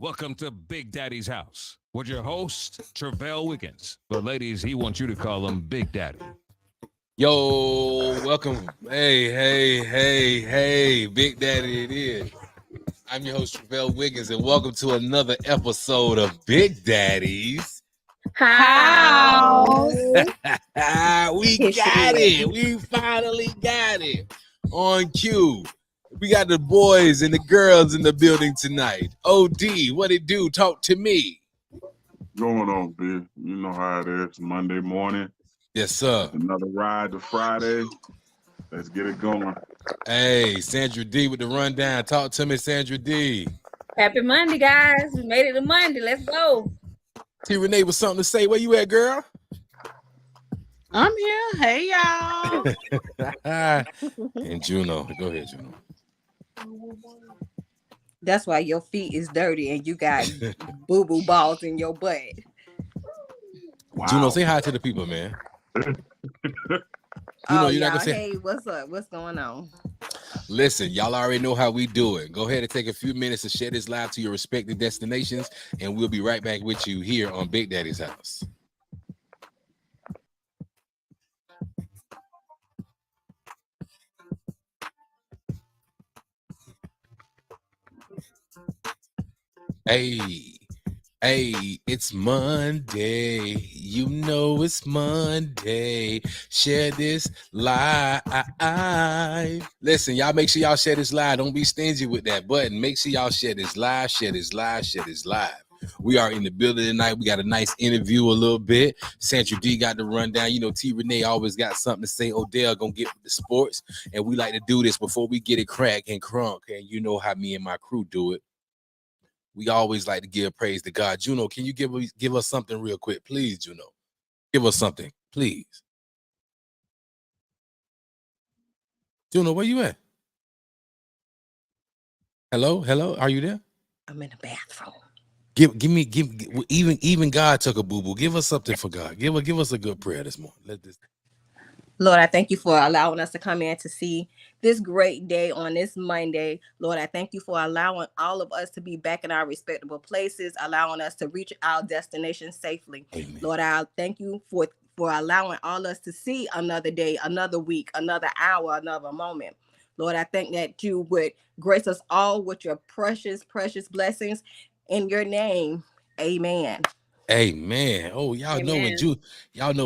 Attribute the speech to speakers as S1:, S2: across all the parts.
S1: Welcome to Big Daddy's house with your host, Travell Wiggins. But ladies, he wants you to call him Big Daddy.
S2: Yo, welcome. Hey, Big Daddy it is. I'm your host, Travell Wiggins, and welcome to another episode of Big Daddy's
S3: How?
S2: We got it. We finally got it. On cue. We got the boys and the girls in the building tonight. OD, what it do? Talk to me.
S4: Going on, B? You know how it is. Monday morning.
S2: Yes, sir.
S4: Another ride to Friday. Let's get it going.
S2: Hey, Sandra D with the rundown. Talk to me, Sandra D.
S3: Happy Monday, guys. We made it to Monday. Let's go.
S2: T. Renee with something to say. Where you at, girl?
S5: I'm here. Hey, y'all.
S2: And Juno. Go ahead, Juno.
S6: That's why your feet is dirty and you got boo-boo balls in your butt.
S4: Wow.
S2: Juno, say hi to the people, man. Juno, you're not gonna say.
S6: Hey, what's up? What's going on?
S2: Listen, y'all already know how we do it. Go ahead and take a few minutes to share this live to your respective destinations, and we'll be right back with you here on Big Daddy's house. Hey, it's Monday. You know it's Monday. Share this live. Listen, y'all make sure y'all share this live. Don't be stingy with that button. Make sure y'all share this live. We are in the building tonight. We got a nice interview a little bit. Sandra D got the rundown. You know, T. Renee always got something to say. Odell gonna get with the sports. And we like to do this before we get it crack and crunk. And you know how me and my crew do it. We always like to give praise to God. Juno, can you give us something real quick? Please, Juno. Give us something, please. Juno, where you at? Hello? Are you there?
S6: I'm in the bathroom.
S2: Even God took a boo-boo. Give us something for God. Give us a good prayer this morning.
S6: Lord, I thank you for allowing us to come in to see this great day on this Monday. Lord, I thank you for allowing all of us to be back in our respectable places, allowing us to reach our destination safely.
S2: Amen.
S6: Lord, I thank you for allowing all us to see another day, another week, another hour, another moment. Lord, I thank that you would grace us all with your precious, precious blessings in your name. Amen.
S2: Amen. Oh, y'all know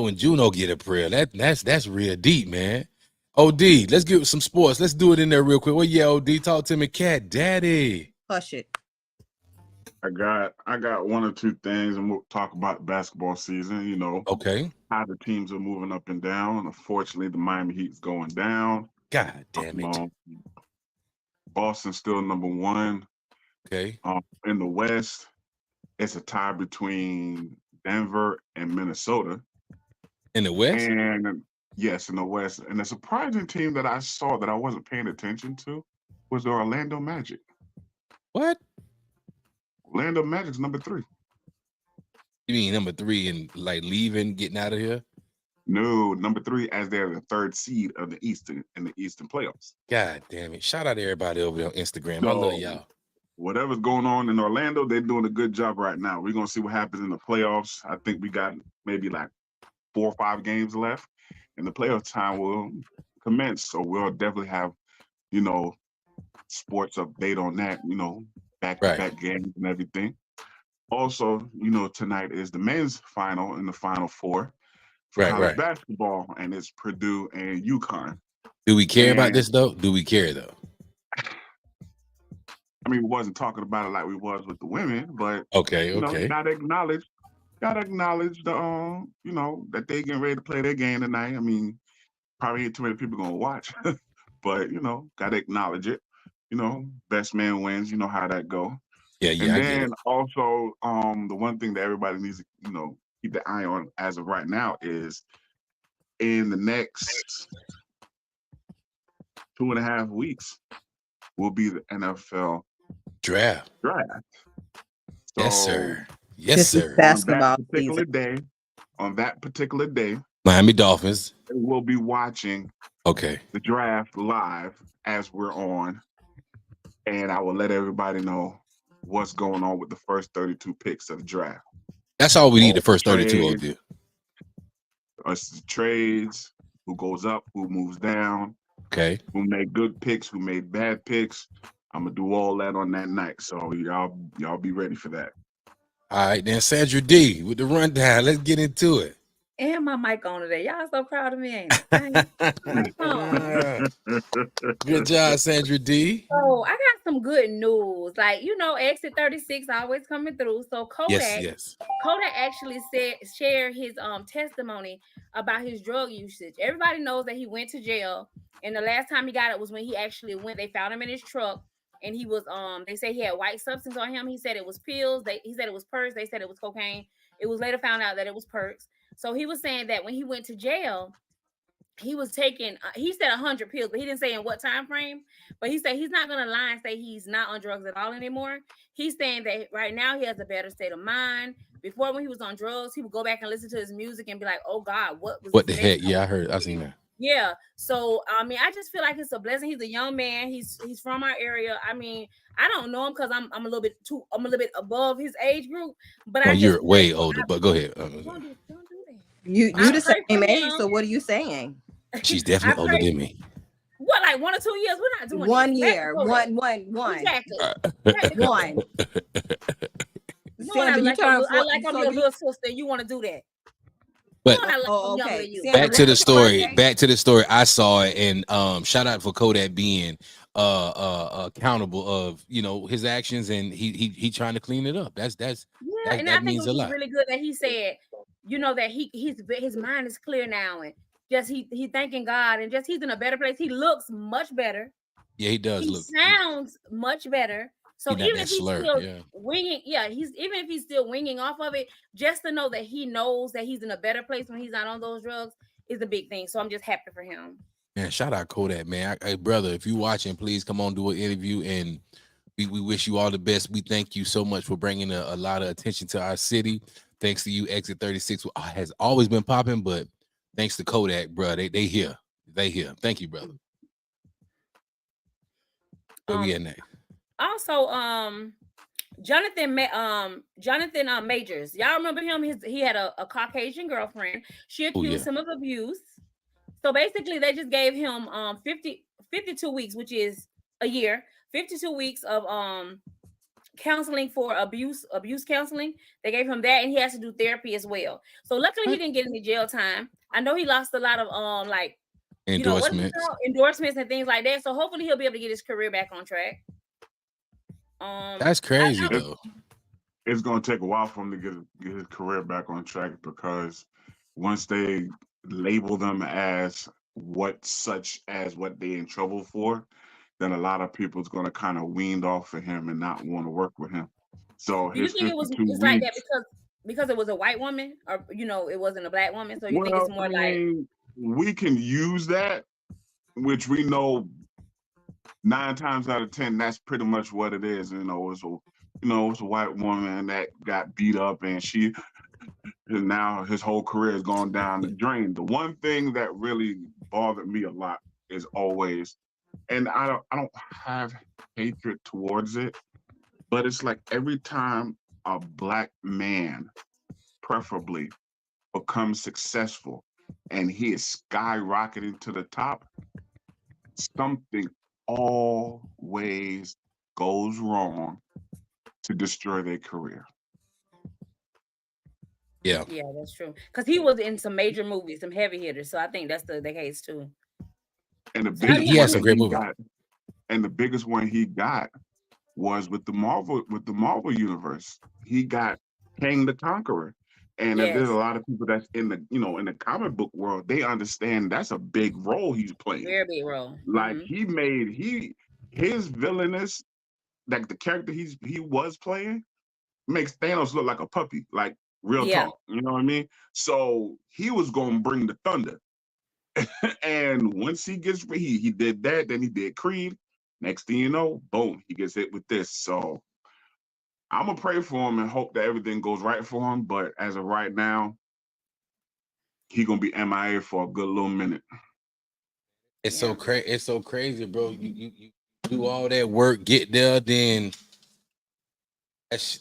S2: when Juno get a prayer. That's real deep, man. OD, let's get some sports. Let's do it in there real quick. Well, yeah, OD, talk to me, Cat Daddy.
S6: Hush it.
S4: I got one or two things, and we'll talk about basketball season. You know,
S2: Okay.
S4: how the teams are moving up and down. Unfortunately, the Miami Heat's going down.
S2: God damn it.
S4: Boston's still number one.
S2: Okay.
S4: In the West, it's a tie between Denver and Minnesota.
S2: In the West?
S4: And yes, in the West. And a surprising team that I saw that I wasn't paying attention to was the Orlando Magic.
S2: What?
S4: Orlando Magic's number 3.
S2: You mean number 3 and like leaving, getting out of here?
S4: No, number 3 as they're the 3rd seed of the Eastern playoffs.
S2: God damn it. Shout out to everybody over there on Instagram. I love y'all.
S4: Whatever's going on in Orlando, they're doing a good job right now. We're going to see what happens in the playoffs. I think we got maybe like 4 or 5 games left, and the playoff time will commence. So we'll definitely have, sports update on that, back-to-back games and everything. Also, tonight is the men's final in the Final Four for college basketball, and it's Purdue and UConn.
S2: Do we care about this, though? Do we care, though?
S4: I mean, we wasn't talking about it like we was with the women, but
S2: okay.
S4: Gotta acknowledge the that they getting ready to play their game tonight. I mean, probably ain't too many people gonna watch, but gotta acknowledge it. Best man wins. You know how that go.
S2: Yeah.
S4: And then also, the one thing that everybody needs to keep the eye on as of right now is in the next 2.5 weeks will be the NFL
S2: draft.
S4: So,
S2: Yes, sir.
S4: On that particular day,
S2: Miami Dolphins.
S4: We'll be watching
S2: the
S4: draft live as we're on, and I will let everybody know what's going on with the first 32 picks of the draft.
S2: That's all we need. The
S4: All
S2: first 32
S4: trades,
S2: OD.
S4: It's the trades, who goes up, who moves down,
S2: Okay.
S4: who made good picks, who made bad picks. I'm gonna do all that on that night. So y'all be ready for that.
S2: All right, then Sandra D with the rundown. Let's get into it.
S3: And my mic on today. Y'all so proud of me, ain't it?
S2: Good job, Sandra D.
S3: So I got some good news. Like, you know, Exit 36 always coming through. So
S2: Yes.
S3: Kodak actually shared his testimony about his drug usage. Everybody knows that he went to jail, and the last time he got it was when he actually went. They found him in his truck, and he was they say he had white substance on him. He said it was pills. He said it was perks. They said it was cocaine. It was later found out that it was perks. So he was saying that when he went to jail, he was taking, he said 100 pills, but he didn't say in what time frame. But he said he's not going to lie and say he's not on drugs at all anymore. He's saying that right now he has a better state of mind. Before, when he was on drugs, he would go back and listen to his music and be like, oh God, what
S2: the heck? Yeah, I seen that.
S3: Yeah. So, I mean, I just feel like it's a blessing. He's a young man. He's from our area. I mean, I don't know him because I'm a little bit above his age group. But
S2: you're way older. But go ahead.
S3: Don't do that.
S6: You the same age. So what are you saying?
S2: She's definitely older than me.
S3: What, like 1 or 2 years? We're not doing
S6: 1
S3: this.
S6: year. One.
S3: Exactly.
S6: One.
S3: I like I'm your little sister. You want to do that?
S2: But
S6: okay.
S2: Back to the story. I saw it, and shout out for Kodak being accountable of, you know, his actions, and he trying to clean it up. That means a lot.
S3: Really good that he said, you know, that his mind is clear now, and just he thanking God, and just he's in a better place. He looks much better.
S2: Yeah, he does.
S3: He sounds much better. So even if he's still winging, even if he's still winging off of it, just to know that he knows that he's in a better place when he's not on those drugs is a big thing. So I'm just happy for him.
S2: Man, shout out Kodak, man. Hey, brother, if you watching, please come on, do an interview, and we wish you all the best. We thank you so much for bringing a lot of attention to our city. Thanks to you, Exit 36 has always been popping, but thanks to Kodak, bro, they here. Thank you, brother. Where we at next?
S3: Also, Jonathan Majors. Y'all remember him? He had a Caucasian girlfriend. She accused him of abuse. So basically, they just gave him 52 weeks, which is a year. 52 weeks of counseling for abuse counseling. They gave him that, and he has to do therapy as well. So luckily, he didn't get any jail time. I know he lost a lot of endorsements and things like that. So hopefully, he'll be able to get his career back on track.
S2: That's crazy though.
S4: It's gonna take a while for him to get his career back on track, because once they label them as what they in trouble for, then a lot of people's gonna kind of weaned off of him and not want to work with him. So
S3: do you think it was like that because it was a white woman, or it wasn't a black woman? So you think it's more like
S4: we can use that, which we know 9 times out of 10 that's pretty much what it is. It's a white woman that got beat up, and now his whole career has gone down the drain. The one thing that really bothered me a lot is always, and I don't have hatred towards it, but it's like every time a black man preferably becomes successful and he is skyrocketing to the top, something always goes wrong to destroy their career.
S3: Yeah, that's true. Because he was in some major movies, some heavy hitters. So I think that's the case too.
S4: And
S2: he has some great movies.
S4: And the biggest one he got was with the Marvel universe. He got Kang the Conqueror. And there's a lot of people that's in the comic book world, they understand that's a big role he's playing.
S3: Very big role.
S4: Like his villainous, like the character he was playing, makes Thanos look like a puppy, like real talk. You know what I mean? So he was gonna bring the thunder. And once he gets he did that, then he did Creed. Next thing you know, boom, he gets hit with this. So I'm gonna pray for him and hope that everything goes right for him. But as of right now, he gonna be MIA for a good little minute.
S2: It's so crazy. It's so crazy, bro. You do all that work, get there, then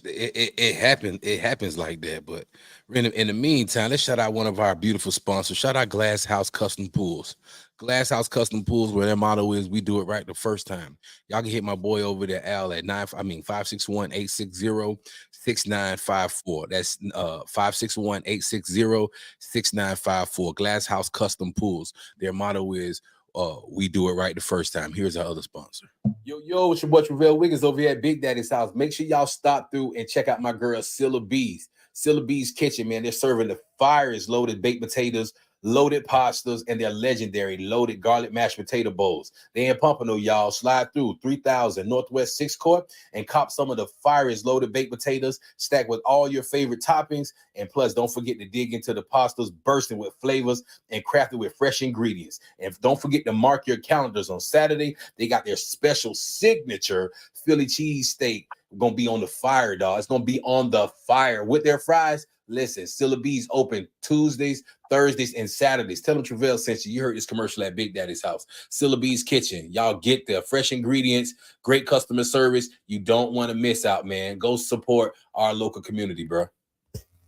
S2: It happens. It happens like that. But in the meantime, let's shout out one of our beautiful sponsors. Shout out Glass House Custom Pools. Glass House Custom Pools, where their motto is we do it right the first time. Y'all can hit my boy over there, Al, at 561-860-6954. That's 561-860-6954. Glass House Custom Pools. Their motto is we do it right the first time. Here's our other sponsor. Yo, it's your boy Travell Wiggins over here at Big Daddy's house. Make sure y'all stop through and check out my girl Scylla B's. Scylla B's Kitchen, man. They're serving the fires loaded baked potatoes, loaded pastas, and their legendary loaded garlic mashed potato bowls. They in Pompano, y'all. Slide through 3000 Northwest 6th Court and cop some of the fires loaded baked potatoes stacked with all your favorite toppings. And plus, don't forget to dig into the pastas bursting with flavors and crafted with fresh ingredients. And don't forget to mark your calendars on Saturday. They got their special signature Philly cheesesteak. Gonna be on the fire, dog. It's gonna be on the fire with their fries. Listen, Scylla B's open Tuesdays, Thursdays, and Saturdays. Tell them Travell sent you. You heard this commercial at Big Daddy's house. Scylla B's Kitchen. Y'all get there. Fresh ingredients, great customer service. You don't want to miss out, man. Go support our local community, bro.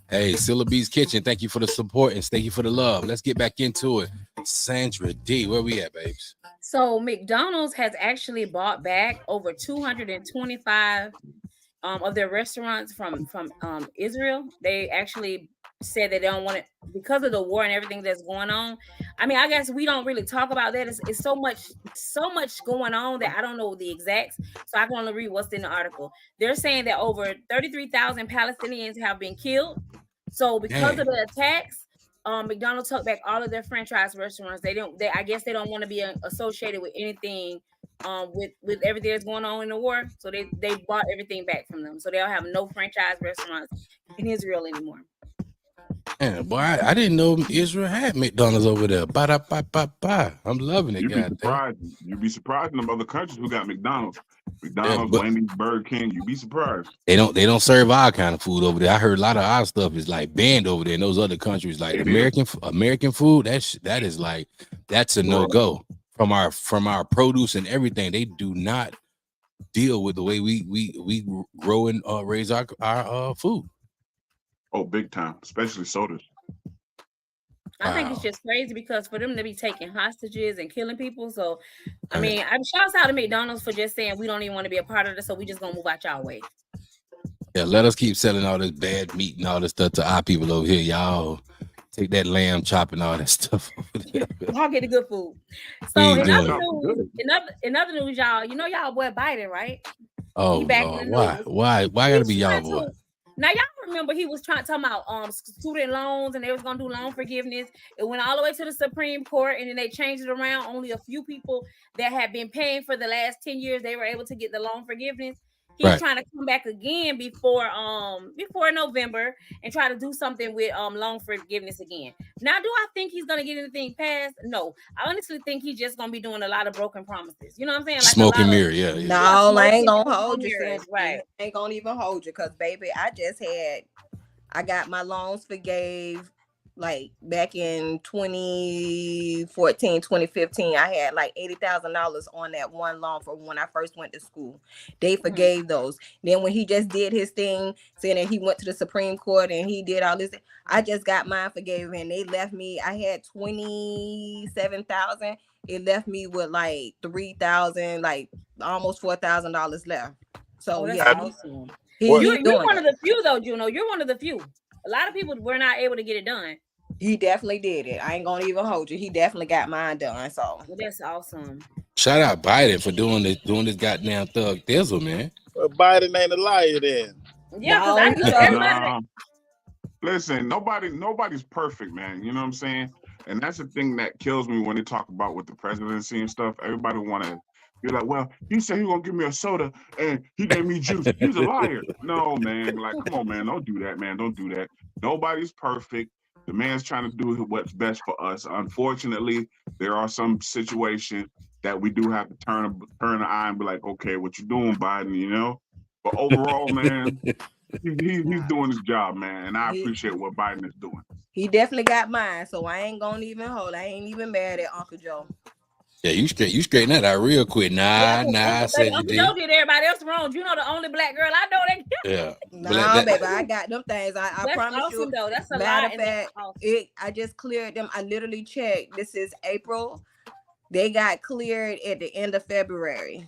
S2: Hey, Scylla B's Kitchen. Thank you for the support and thank you for the love. Let's get back into it. Sandra D, where we at, babes?
S3: So McDonald's has actually bought back over 225 of their restaurants from Israel. They actually said they don't want it because of the war and everything that's going on. I mean, I guess we don't really talk about that. It's so much going on that I don't know the exacts. So I can only read what's in the article. They're saying that over 33,000 Palestinians have been killed. So because of the attacks, McDonald's took back all of their franchise restaurants. I guess they don't want to be associated with anything with everything that's going on in the war. So they bought everything back from them. So they'll have no franchise restaurants in Israel anymore.
S2: Man, boy, I didn't know Israel had McDonald's over there. Ba-da-ba-ba-ba. I'm loving it,
S4: You'd be surprised in them other countries who got McDonald's. McDonald's, Wendy's, Burger King. You'd be surprised.
S2: They don't serve our kind of food over there. I heard a lot of our stuff is like banned over there in those other countries. Like American food, that is like that's a no-go. From our produce and everything, they do not deal with the way we grow and raise our food.
S4: Oh, big time, especially sodas.
S3: I think it's just crazy because for them to be taking hostages and killing people. So, I mean, shouts out to McDonald's for just saying we don't even want to be a part of this, so we just gonna move out y'all way.
S2: Yeah, let us keep selling all this bad meat and all this stuff to our people over here. Y'all take that lamb chop and all that stuff over there.
S3: Y'all get the good food. So in other news, y'all, you know y'all boy Biden, right?
S2: Oh, Lord, why gotta be y'all boy?
S3: Now y'all remember he was talking about student loans and they was gonna do loan forgiveness. It went all the way to the Supreme Court and then they changed it around. Only a few people that had been paying for the last 10 years, they were able to get the loan forgiveness. He's trying to come back again before November and try to do something with loan forgiveness again. Now, do I think he's gonna get anything passed? No, I honestly think he's just gonna be doing a lot of broken promises. You know what I'm saying? Like
S2: smoke and mirror, yeah.
S6: No, I ain't gonna hold you.
S3: Right?
S6: I ain't gonna even hold you because, baby, I got my loans forgave. Like back in 2014, 2015, I had like $80,000 on that one loan for when I first went to school. They forgave those. Then when he just did his thing, saying that he went to the Supreme Court and he did all this, I just got mine forgave and they left me. I had $27,000. It left me with like $3,000, like almost $4,000 left. So yeah,
S3: awesome. You're one of the few though, Juno. You're one of the few. A lot of people were not able to get it done.
S6: He definitely did it. I ain't gonna even hold you. He definitely got mine done. So
S3: that's awesome.
S2: Shout out Biden for doing this goddamn thug thizzle, man.
S7: Well, Biden ain't a liar then.
S3: Yeah,
S4: listen, nobody's perfect, man. You know what I'm saying? And that's the thing that kills me when they talk about with the presidency and stuff. Everybody wanna be like, well, he said he gonna give me a soda and he gave me juice. He's a liar. No, man. Like, come on, man. Don't do that, man. Don't do that. Nobody's perfect. The man's trying to do what's best for us. Unfortunately, there are some situations that we do have to turn an eye and be like, okay, what you doing, Biden, you know? But overall, man, he's doing his job, man. And I appreciate what Biden is doing.
S6: He definitely got mine, so I ain't gonna even hold. I ain't even mad at Uncle Joe.
S2: Yeah, you straighten that out real quick. Nah, I said
S3: Uncle Joe did everybody else wrong. You know the only black girl I know that
S2: Yeah.
S6: Nah, baby, I got them things. I
S3: That's
S6: promise
S3: awesome
S6: you.
S3: though. That's a
S6: Matter
S3: lot.
S6: of
S3: And that's
S6: fact,
S3: awesome.
S6: I just cleared them. I literally checked. This is April. They got cleared at the end of February.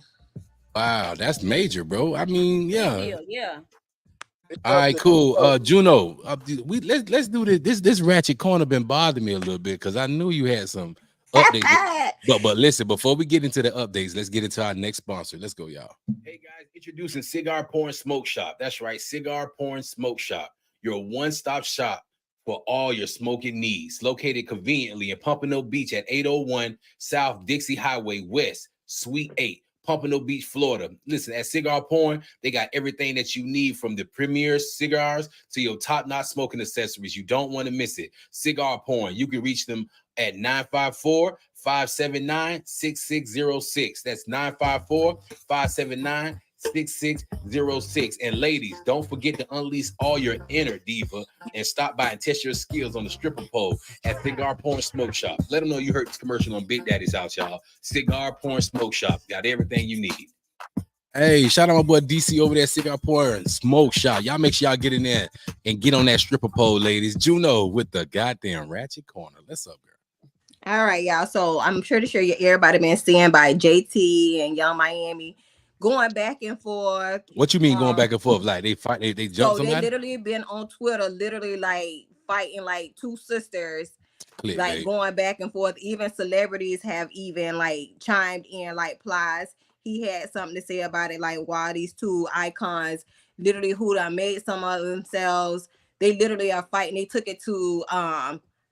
S2: Wow, that's major, bro. I mean, yeah.
S3: Yeah.
S2: All right, cool. Juno, let's do this. This ratchet corner been bothering me a little bit because I knew you had some updates. but listen, before we get into the updates, let's get into our next sponsor. Let's go, y'all. Hey guys, introducing Cigar Porn Smoke Shop. That's right, Cigar Porn Smoke Shop. Your one-stop shop for all your smoking needs. Located conveniently in Pompano Beach at 801 South Dixie Highway West, Suite 8. Pompano Beach, Florida. Listen, at Cigar Porn, they got everything that you need from the premier cigars to your top-notch smoking accessories. You don't want to miss it. Cigar Porn. You can reach them at 954-579-6606. That's 954-579-6606. And ladies, don't forget to unleash all your inner diva and stop by and test your skills on the stripper pole at Cigar Porn Smoke Shop. Let them know you heard this commercial on Big Daddy's House, y'all. Cigar Porn Smoke Shop. Got everything you need. Hey, shout out my boy DC over there at Cigar Porn Smoke Shop. Y'all make sure y'all get in there and get on that stripper pole, ladies. Juno with the goddamn ratchet corner. Let's up, girl.
S6: All right, y'all. So I'm pretty sure everybody been seeing by JT and Young Miami going back and forth.
S2: What you mean going back and forth? Like they fight, they jump
S6: so
S2: somebody?
S6: They literally been on Twitter, literally like fighting like two sisters, like going back and forth. Even celebrities have even like chimed in, like Plies. He had something to say about it, like why these two icons literally who done made some of themselves. They literally are fighting. They took it to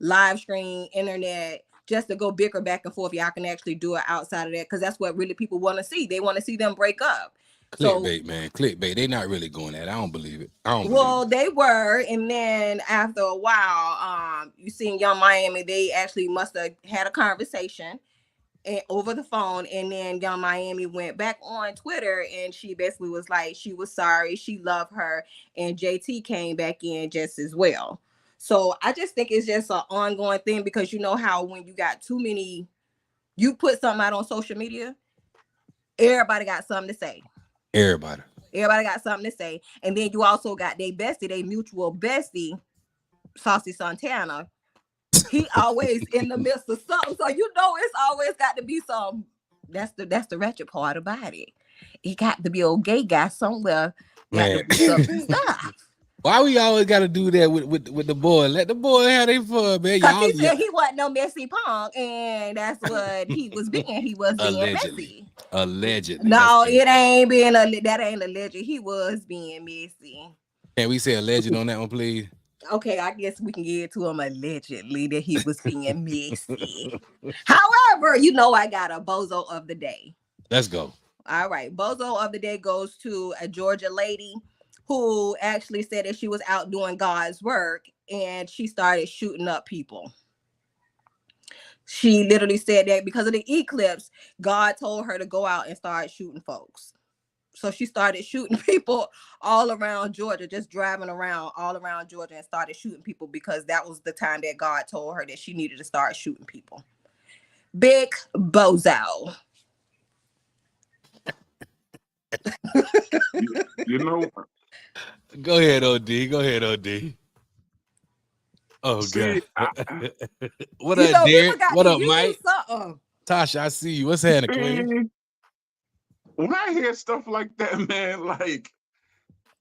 S6: live stream internet just to go bicker back and forth. Y'all can actually do it outside of that because that's what really people want to see. They want to see them break up.
S2: Clickbait, man. Clickbait. They not really going that. I don't believe it.
S6: They were, and then after a while, you seen Young Miami. They actually must have had a conversation over the phone, and then Young Miami went back on Twitter, and she basically was like she was sorry, she loved her, and JT came back in just as well. So I just think it's just an ongoing thing because you know how when you got too many, you put something out on social media, everybody got something to say. Everybody got something to say. And then you also got their bestie, their mutual bestie, Saucy Santana. He always in the midst of something. So you know it's always got to be some. That's the ratchet part about it. It got to be a gay guy somewhere.
S2: Man. Stuff. Why we always got to do that with the boy? Let the boy have their fun, man.
S6: Because he said he wasn't no messy punk, and that's what he was being. He was being messy.
S2: Allegedly.
S6: No, it ain't being that ain't alleged. He was being messy.
S2: Can we say alleged on that one, please?
S6: Okay, I guess we can get to him allegedly that he was being messy. However, you know I got a bozo of the day.
S2: Let's go.
S6: All right, bozo of the day goes to a Georgia lady who actually said that she was out doing God's work and she started shooting up people. She literally said that because of the eclipse, God told her to go out and start shooting folks. So she started shooting people all around Georgia, just driving around all around Georgia and started shooting people because that was the time that God told her that she needed to start shooting people. Big bozo.
S4: You know.
S2: Go ahead, OD. Go ahead, OD. Oh, God. What up, Derek? What up, Mike? Tasha, I see you. What's happening, Queen?
S4: When I hear stuff like that, man, like,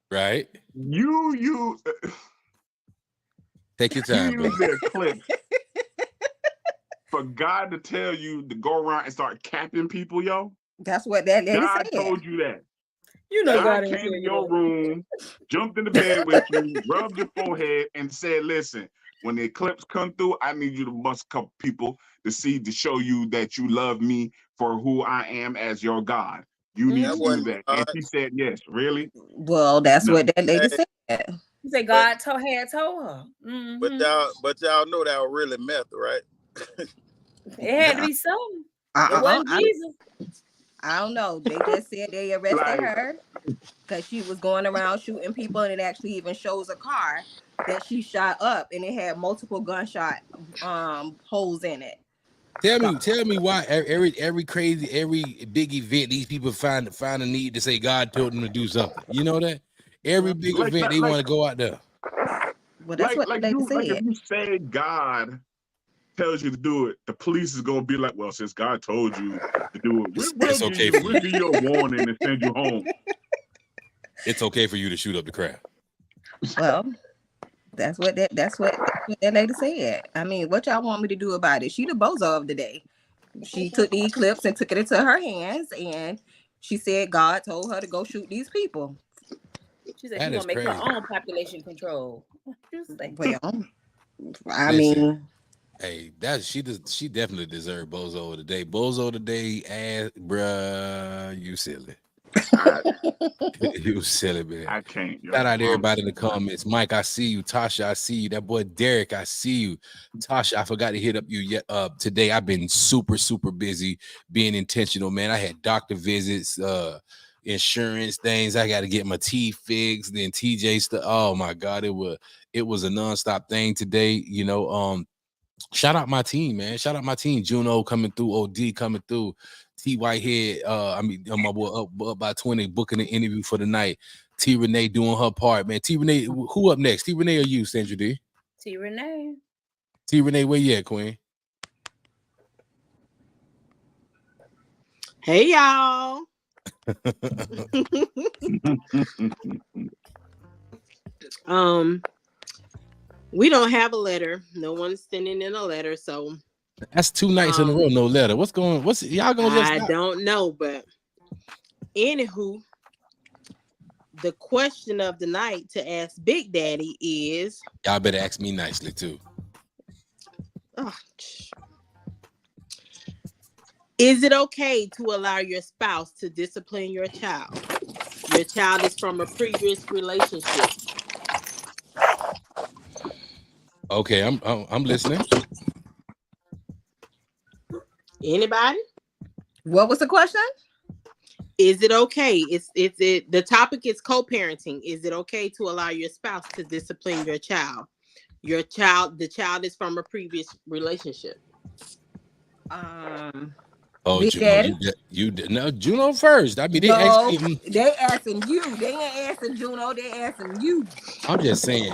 S2: right?
S4: You
S2: take your time.
S4: You use their clip for God to tell you to go around and start capping people, yo.
S6: That's what that lady
S4: God
S6: said.
S4: told you that.
S5: You know,
S4: God came to your room, jumped in the bed with you, rubbed your forehead, and said, "Listen, when the eclipse come through, I need you to bust a couple people to show you that you love me for who I am as your God. You need to do that." And she said, "Yes, really."
S6: Well, that's what that lady said.
S3: She said God had told her. Mm-hmm.
S7: But y'all know that was really meth, right?
S3: It had to be something. It wasn't Jesus.
S6: I don't know. They just said they arrested her because she was going around shooting people, and it actually even shows a car that she shot up, and it had multiple gunshot holes in it.
S2: Tell me why every crazy, every big event, these people find a need to say God told them to do something. You know that? Every big
S4: Like-
S2: event, they
S4: like-
S2: want to go out there.
S6: Well, that's what the lady
S4: like if
S6: said.
S4: you say God tells you to do it, the police is gonna be like, well, since God told you to do it,
S2: It's okay for
S4: we'll give you a warning and send you home.
S2: It's okay for you to shoot up the crowd.
S6: Well, that's what that lady said. I mean, what y'all want me to do about it? She the bozo of the day. She took the eclipse and took it into her hands, and she said God told her to go shoot these people.
S3: She said
S2: That
S3: she
S2: is
S3: gonna make her
S2: crazy.
S3: own population control.
S6: Well, I
S2: Listen.
S6: mean,
S2: Hey, she definitely deserved Bozo of the day. Bozo of the day, ass, bruh, you silly. You silly, man.
S4: I can't. Yo.
S2: Shout out to everybody in the comments. Mike, I see you. Tasha, I see you. That boy Derek, I see you. Tasha, I forgot to hit up you yet today. I've been super busy being intentional, man. I had doctor visits, insurance things. I got to get my teeth fixed. Then TJ stuff. Oh my God, it was a nonstop thing today. You know, shout out my team, man. Shout out my team. Juno coming through, OD coming through. T Whitehead, my boy up by 20, booking an interview for the night. T Renee doing her part, man. T Renee, who up next? T Renee or you, Sandra D?
S3: T Renee.
S2: T Renee, where you at, Queen?
S5: Hey y'all. We don't have a letter. No one's sending in a letter, so
S2: That's 2 nights in a row, no letter. What's y'all gonna just
S5: I
S2: stop?
S5: don't know, but anywho, the question of the night to ask Big Daddy is
S2: Y'all better ask me nicely too.
S5: Is it okay to allow your spouse to discipline your child? Your child is from a previous relationship.
S2: Okay, I'm listening.
S5: Anybody?
S6: what was the question?
S5: Is it okay? The topic is co-parenting. Is it okay to allow your spouse to discipline your child? The child is from a previous relationship.
S2: Oh,
S6: Big
S2: Juno,
S6: Daddy?
S2: no, Juno first. I mean, they
S6: No,
S2: asking,
S6: they asking you. They ain't asking Juno. They asking you.
S2: I'm just saying.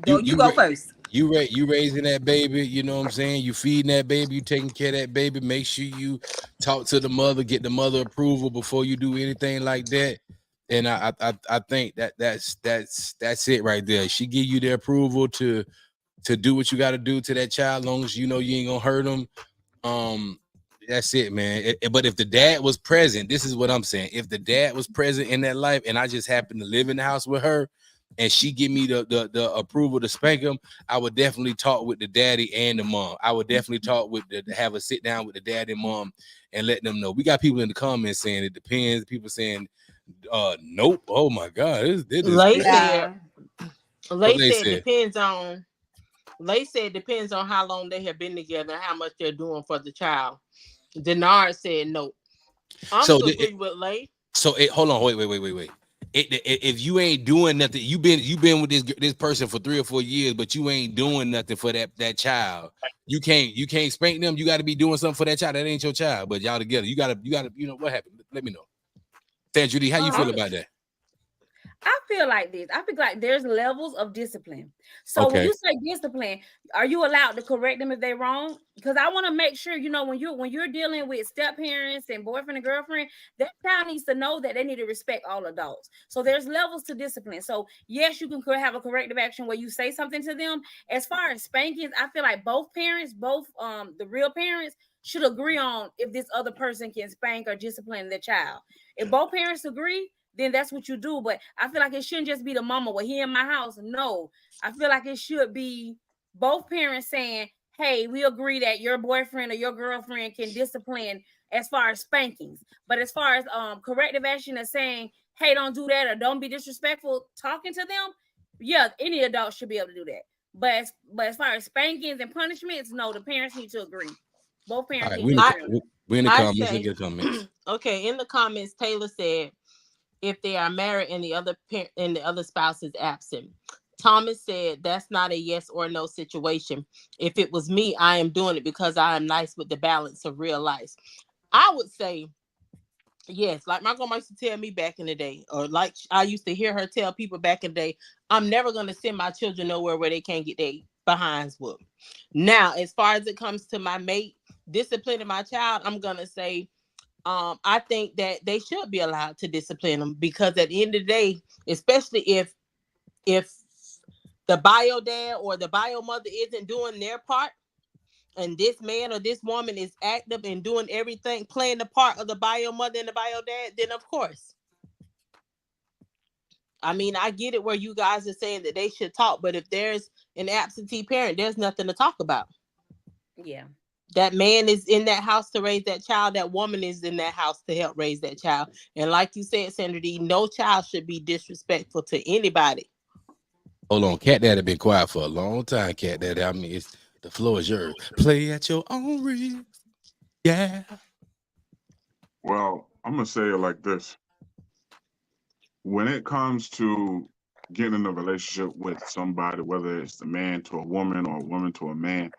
S6: You go first.
S2: You raising that baby, you know what I'm saying? You feeding that baby, you taking care of that baby. Make sure you talk to the mother, get the mother approval before you do anything like that. And I think that's it right there. She give you the approval to do what you got to do to that child, long as you know you ain't gonna hurt them. That's it, man. But if the dad was present, this is what I'm saying. If the dad was present in that life, and I just happened to live in the house with her, and she give me the approval to spank him, I would definitely talk with the daddy and the mom. I would definitely talk have a sit down with the dad and mom and let them know. We got people in the comments saying it depends. People saying, nope. Oh my God,
S5: Lay said
S2: said
S5: depends on how long they have been together and how much they're doing for the child. Denard said no. I'm agree with Lay.
S2: So hold on, wait. If you ain't doing nothing, you've been with this person for 3 or 4 years, but you ain't doing nothing for that child. You can't spank them. You got to be doing something for that child. That ain't your child, but y'all together. You gotta. You know what happened? Let me know. Sandra D, how you feel about that?
S3: I feel like this. I feel like there's levels of discipline. So when you say discipline, are you allowed to correct them if they're wrong? Because I want to make sure, you know, when you're dealing with step parents and boyfriend and girlfriend, that child needs to know that they need to respect all adults. So there's levels to discipline. So yes, you can have a corrective action where you say something to them. As far as spankings, I feel like both parents, the real parents, should agree on if this other person can spank or discipline their child. If both parents agree, then that's what you do. But I feel like it shouldn't just be the mama, well, here in my house. No, I feel like it should be both parents saying, hey, we agree that your boyfriend or your girlfriend can discipline as far as spankings. But as far as corrective action and saying, hey, don't do that or don't be disrespectful, talking to them, yeah, any adult should be able to do that. But as far as spankings and punishments, no, the parents need to agree. Both parents need to agree.
S2: We're in the comments. Look at the comments.
S5: Okay, in the comments, Taylor said, if they are married and the other spouse is absent. Thomas said that's not a yes or no situation. If it was me, I am doing it because I am nice with the balance of real life. I would say Yes, like my grandma used to tell me back in the day, or like I used to hear her tell people back in the day, I'm never gonna send my children nowhere where they can't get their behinds whooped. Now, as far as it comes to my mate disciplining my child, I'm gonna say, I think that they should be allowed to discipline them, because at the end of the day, especially if the bio dad or the bio mother isn't doing their part, and this man or this woman is active and doing everything, playing the part of the bio mother and the bio dad, then of course. I mean, I get it where you guys are saying that they should talk, but if there's an absentee parent, there's nothing to talk about.
S3: Yeah.
S5: That man is in that house to raise that child. That woman is in that house to help raise that child. And like you said, Sandra D, no child should be disrespectful to anybody.
S2: Hold on, Cat Daddy been quiet for a long time, Cat Daddy. I mean, the floor is yours. Play at your own risk. Yeah.
S4: Well, I'm gonna say it like this. When it comes to getting in a relationship with somebody, whether it's the man to a woman or a woman to a man,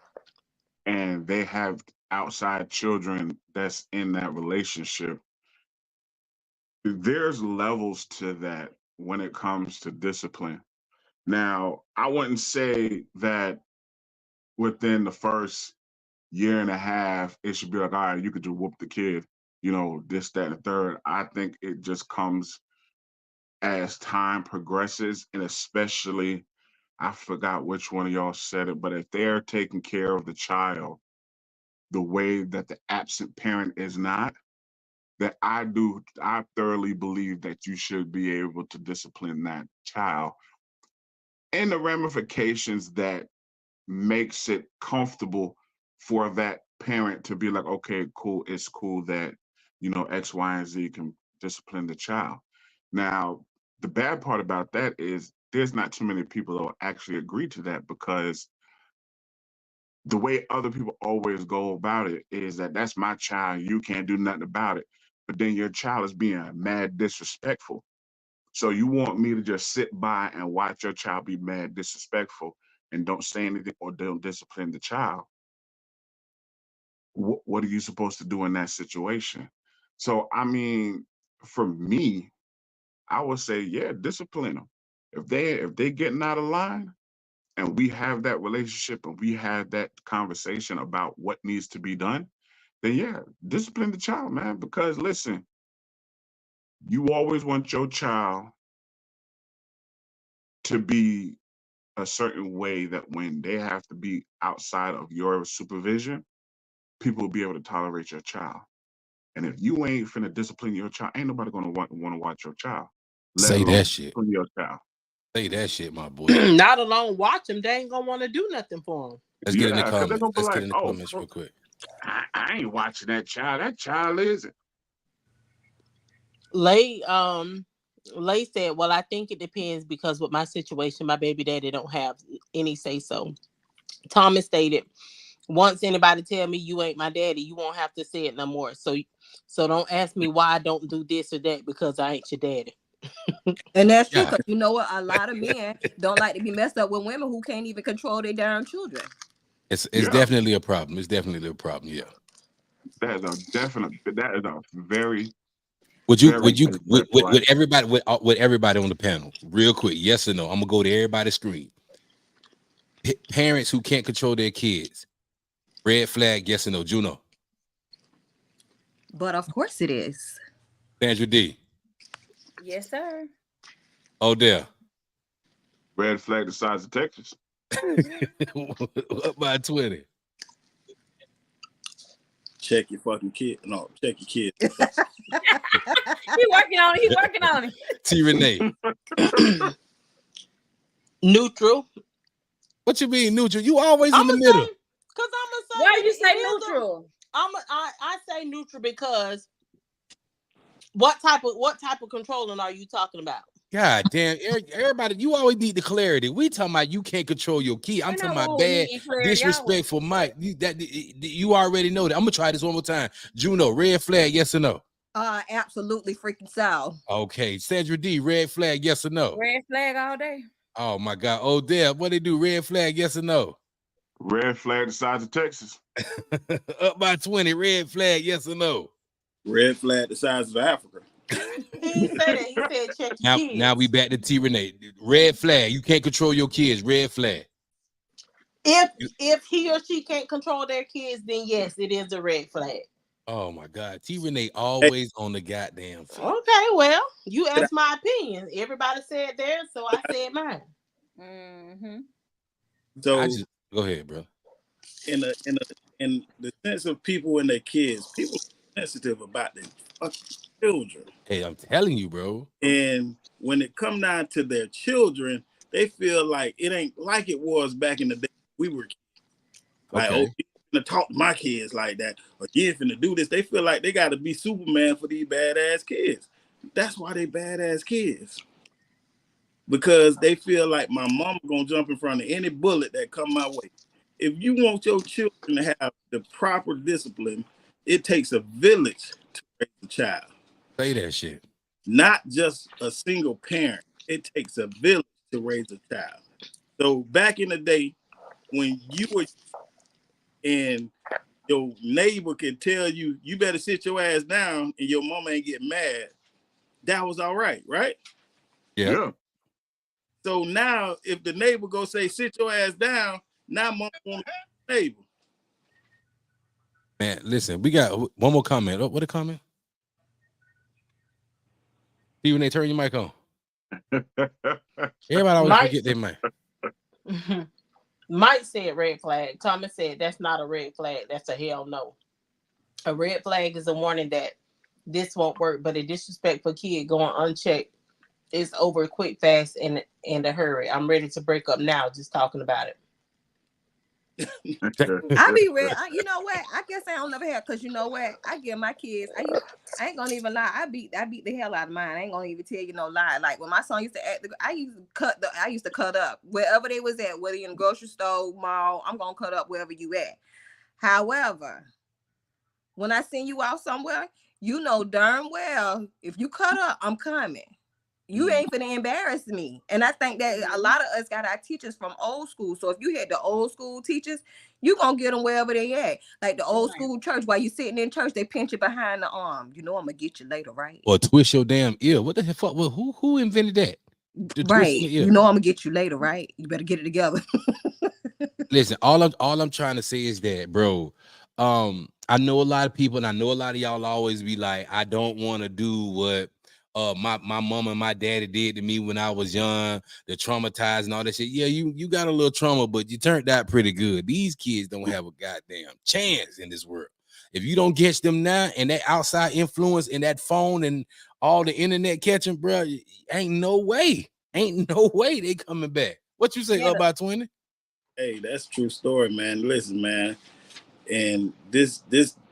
S4: and they have outside children that's in that relationship, there's levels to that when it comes to discipline. Now, I wouldn't say that within the first year and a half, it should be like, all right, you could just whoop the kid, this, that, and the third. I think it just comes as time progresses, and especially, I forgot which one of y'all said it, but if they're taking care of the child the way that the absent parent is not, that I thoroughly believe that you should be able to discipline that child, and the ramifications that makes it comfortable for that parent to be like, okay, cool, it's cool that, X, Y, and Z can discipline the child. Now, the bad part about that is there's not too many people that will actually agree to that, because the way other people always go about it is that that's my child, you can't do nothing about it. But then your child is being mad disrespectful. So you want me to just sit by and watch your child be mad disrespectful and don't say anything or don't discipline the child? What are you supposed to do in that situation? So, I mean, for me, I would say, yeah, discipline them. If they getting out of line, and we have that relationship and we have that conversation about what needs to be done, then yeah, discipline the child, man. Because listen, you always want your child to be a certain way that when they have to be outside of your supervision, people will be able to tolerate your child. And if you ain't finna discipline your child, ain't nobody gonna want to watch your child.
S2: Say that shit.
S4: Discipline your child.
S2: Say that shit, my boy.
S5: Not alone watch them, they ain't gonna want to do nothing for them.
S2: Let's get in the
S4: 'cause
S2: comments.
S4: they're gonna be
S2: Let's
S4: like,
S2: get in the comments real quick.
S4: I ain't watching that child. That child isn't.
S5: Lay said, well, I think it depends, because with my situation, my baby daddy don't have any say so. Thomas stated, once anybody tell me you ain't my daddy, you won't have to say it no more. So don't ask me why I don't do this or that, because I ain't your daddy.
S6: And that's true, because you know what? A lot of men don't like to be messed up with women who can't even control their darn children.
S2: It's definitely a problem. It's definitely a problem. Yeah.
S4: That is a very.
S2: Would everybody on the panel, real quick, yes or no? I'm gonna go to everybody's screen. Parents who can't control their kids, red flag, yes or no? Juno.
S6: But of course it is.
S2: Sandra D.
S3: Yes, sir.
S2: Odell.
S4: Red flag the size of Texas.
S2: Up by 20.
S7: Check your fucking kid. No, check your kid.
S3: He working on it.
S2: T. Renee.
S5: Neutral.
S2: What you mean neutral? You always in the middle.
S5: Because I'm gonna say.
S3: Why you say neutral?
S5: I say neutral because what type of controlling are you talking about?
S2: God damn, everybody, you always need the clarity. We talking about you can't control your kid. I'm talking about bad, disrespectful Mike. You already know that. I'm gonna try this one more time. Juno, red flag, yes or no?
S6: Absolutely freaking so.
S2: Okay, Sandra D, red flag, yes or no?
S3: Red flag all day.
S2: Oh my God, Odell, what they do? Red flag, yes or no?
S4: Red flag the size of Texas.
S2: Up by 20, red flag, yes or no?
S7: Red flag the size of Africa.
S5: He didn't say that. He said check your kids.
S2: Now we back to T Renee. Red flag. You can't control your kids. Red flag.
S5: If he or she can't control their kids, then yes, it is a red flag.
S2: Oh my God. T Renee always on the goddamn phone.
S5: Okay, well, you asked my opinion. Everybody said theirs, so I said mine.
S3: Mm-hmm.
S7: So
S2: go ahead, bro.
S7: In the sense of people and their kids, people are sensitive about their fucking children.
S2: Hey, I'm telling you, bro.
S7: And when it come down to their children, they feel like it ain't like it was back in the day we were kids. Like,
S2: Okay.
S7: oh, you finna talk to my kids like that, or you finna do this. They feel like they got to be Superman for these badass kids. That's why they badass kids. Because they feel like my mama gonna jump in front of any bullet that come my way. If you want your children to have the proper discipline, it takes a village to raise a child.
S2: Say that shit.
S7: Not just a single parent. It takes a village to raise a child. So back in the day, when you were and your neighbor could tell you, you better sit your ass down and your mama ain't get mad, that was all right, right?
S2: Yeah.
S7: So now if the neighbor go say, sit your ass down, now mama won't be neighbor.
S2: Man, listen, we got one more comment. What a comment? T Renee, turn your mic on. Everybody always forget their mic.
S5: Mike said red flag. Thomas said that's not a red flag. That's a hell no. A red flag is a warning that this won't work, but a disrespectful kid going unchecked is over quick, fast, and in a hurry. I'm ready to break up now just talking about it.
S6: I be real. You know what? I guess I don't never have, because you know what? I give my kids. I ain't gonna even lie. I beat the hell out of mine. I ain't gonna even tell you no lie. Like when my son used to act, I used to cut up wherever they was at, whether in the grocery store, mall. I'm gonna cut up wherever you at. However, when I send you out somewhere, you know darn well if you cut up, I'm coming. You ain't finna embarrass me. And I think that a lot of us got our teachers from old school. So if you had the old school teachers, you gonna get them wherever they at. Like the old school church, while you sitting in church, they pinch you behind the arm. You know I'm gonna get you later, right?
S2: Or twist your damn ear. What the fuck? Well, who invented that?
S6: Right. You know I'm gonna get you later, right? You better get it together.
S2: Listen, all I'm trying to say is that, bro, I know a lot of people, and I know a lot of y'all always be like, I don't want to do what my mom and my daddy did to me when I was young, the traumatized and all that shit. Yeah, you got a little trauma, but you turned out pretty good. These kids don't have a goddamn chance in this world. If you don't catch them now, and that outside influence and that phone and all the internet catching, bro, ain't no way they coming back. What you say about 20?
S7: Hey, that's a true story, man. Listen, man, and this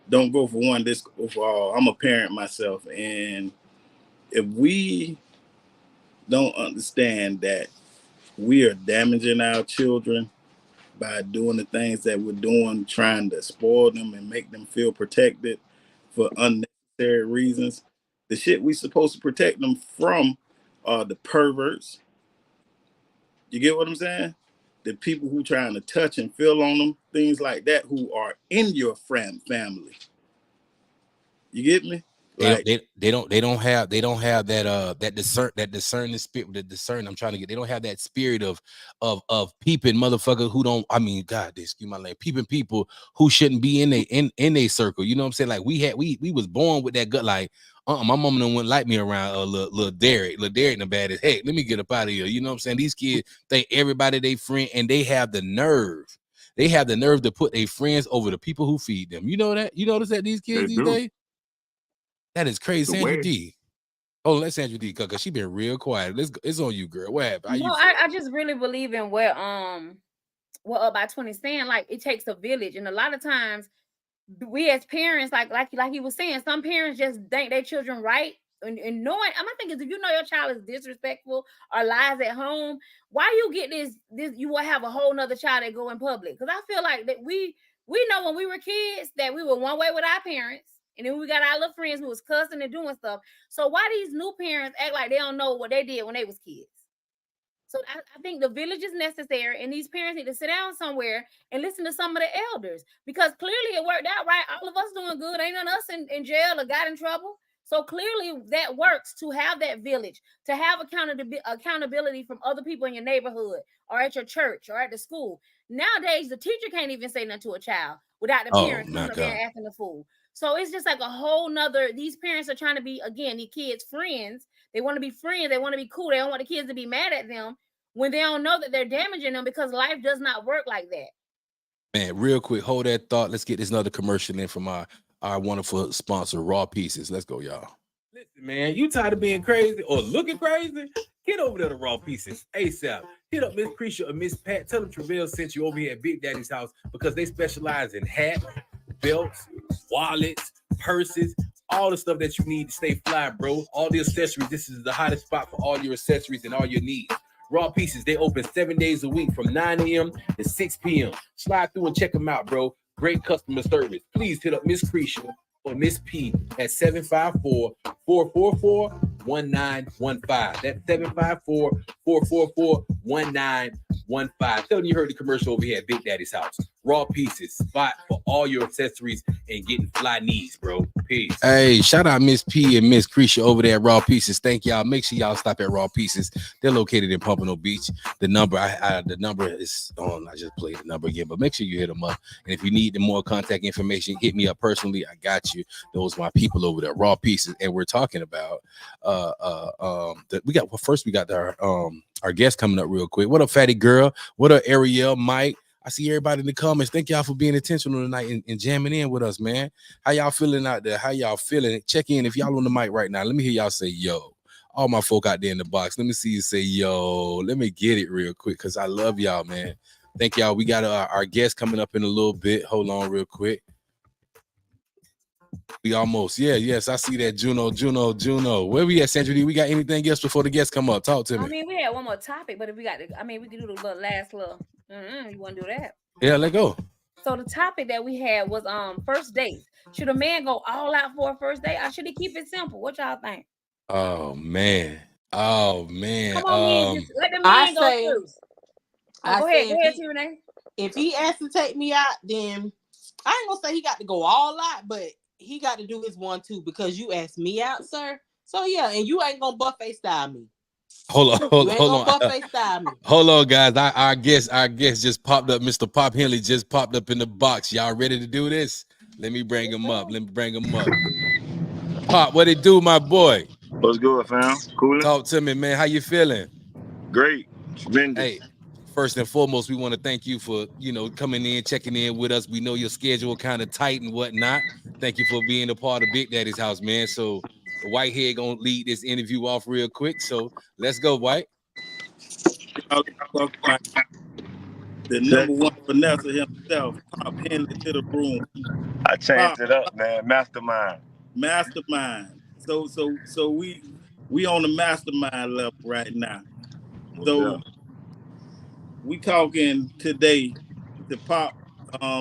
S7: don't go for one, this go for all. I'm a parent myself, and if we don't understand that we are damaging our children by doing the things that we're doing, trying to spoil them and make them feel protected for unnecessary reasons, the shit we supposed to protect them from are the perverts. You get what I'm saying? The people who trying to touch and feel on them, things like that, who are in your family. You get me?
S2: They don't have that discerning spirit, I'm trying to get. They don't have that spirit of peeping motherfucker who don't. I mean, God, excuse my language, peeping people who shouldn't be in a circle. You know what I'm saying? Like we was born with that gut. Like, my mama don't wouldn't like me around little Derek. Little Derek in the bad as hey, let me get up out of here. You know what I'm saying? These kids think everybody they friend, and they have the nerve. They have the nerve to put their friends over the people who feed them. You know that? You notice that these kids these days? That is crazy. Sandra D. Oh, let Sandra D because she been real quiet. It's on you, girl. What happened?
S3: No, I just really believe in what Up by 20 saying. Like it takes a village, and a lot of times we as parents, like he was saying, some parents just think their children right. And knowing, my thing is, if you know your child is disrespectful or lies at home, why you get this you will have a whole nother child that go in public. Because I feel like that we know when we were kids that we were one way with our parents. And then we got our little friends who was cussing and doing stuff. So why these new parents act like they don't know what they did when they was kids? So I think the village is necessary, and these parents need to sit down somewhere and listen to some of the elders, because clearly it worked out, right? All of us doing good. Ain't none of us in jail or got in trouble. So clearly that works, to have that village, to have accountability from other people in your neighborhood or at your church or at the school. Nowadays, the teacher can't even say nothing to a child without the parents coming up there and acting a fool. So it's just like a whole nother, these parents are trying to be, again, these kids' friends. They want to be friends. They want to be cool. They don't want the kids to be mad at them when they don't know that they're damaging them, because life does not work like that.
S2: Man, real quick, hold that thought. Let's get this another commercial in from our wonderful sponsor, Raw Pieces. Let's go, y'all.
S8: Listen, man, you tired of being crazy or looking crazy? Get over there to Raw Pieces ASAP. Hit up Miss Creasha or Miss Pat. Tell them Travell sent you over here at Big Daddy's house, because they specialize in hats, belts, wallets, purses, all the stuff that you need to stay fly, bro. All the accessories. This is the hottest spot for all your accessories and all your needs. Raw Pieces, they open 7 days a week from 9 a.m. to 6 p.m. Slide through and check them out, bro. Great customer service. Please hit up Miss Creasha or Miss P at 754-444-1915. That's 754-444-1915. Tell them you heard the commercial over here at Big Daddy's house. Raw Pieces, spot for all your accessories and getting fly needs, bro. Peace.
S2: Hey, shout out Miss P and Miss Creasha over there at Raw Pieces. Thank y'all. Make sure y'all stop at Raw Pieces. They're located in Pompano Beach. The number the number is on. I just played the number again, but make sure you hit them up. And if you need the more contact information, hit me up personally. I got you. Those are my people over there, Raw Pieces. And we're talking about we got our guest coming up real quick. What up, Fatty Girl? What up, Ariel, Mike? I see everybody in the comments. Thank y'all for being intentional tonight and jamming in with us, man. How y'all feeling out there? How y'all feeling? Check in if y'all on the mic right now. Let me hear y'all say yo. All my folk out there in the box. Let me see you say yo. Let me get it real quick, because I love y'all, man. Thank y'all. We got our guest coming up in a little bit. Hold on real quick. We almost. Yes. I see that. Juno. Where we at, Sandra D? We got anything else before the guests come up? Talk to me.
S3: I mean, we had one more topic, but if we got to, we can do the last little. You want to do that?
S2: Yeah, let go.
S3: So the topic that we had was first dates. Should a man go all out for a first date, or should he keep it simple? What y'all think?
S2: Oh man.
S3: Come on, man. Just let the man go first. Go ahead, Renee.
S5: If he asks to take me out, then I ain't gonna say he got to go all out, but he got to do his 1-2, because you asked me out, sir. So yeah, and you ain't gonna buffet style me.
S2: Hold on. Hold on, guys. Our guest just popped up. Mr. Pop Henley just popped up in the box. Y'all ready to do this? Let me bring him up. Pop, what it do, my boy?
S9: What's good, fam? Cool.
S2: Talk to me, man. How you feeling?
S9: Great. Tremendous.
S2: Hey, first and foremost, we want to thank you for coming in, checking in with us. We know your schedule kind of tight and whatnot. Thank you for being a part of Big Daddy's house, man. So Whitehead gonna lead this interview off real quick. So let's go, White.
S7: The number one Vanessa himself, Pop Henley to the room.
S9: I changed it up, man. Mastermind. So we on the mastermind level right now. So we talking today to Pop.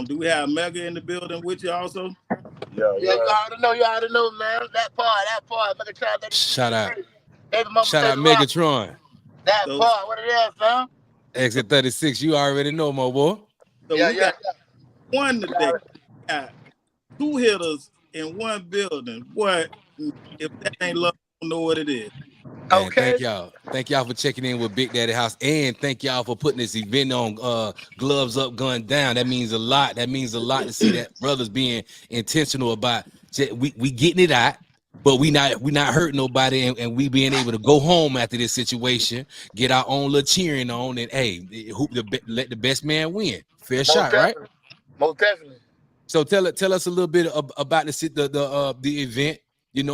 S9: Do we have Mega in the building with you also? Yeah, you already know, man. That part.
S2: Shout out Megatron.
S9: That part, what it is, fam?
S2: Exit 36, you already know, my boy.
S7: So we got one today. We got 2 hitters in one building. What if that ain't love? I don't know what it is.
S2: Man, thank y'all for checking in with Big Daddy House, and thank y'all for putting this event on. Gloves up, gun down. That means a lot. To see that brothers being intentional about we getting it out, but we not hurting nobody, and we being able to go home after this situation, get our own little cheering on, and let the best man win. Fair shot, right?
S9: Most definitely.
S2: So tell us a little bit about the event.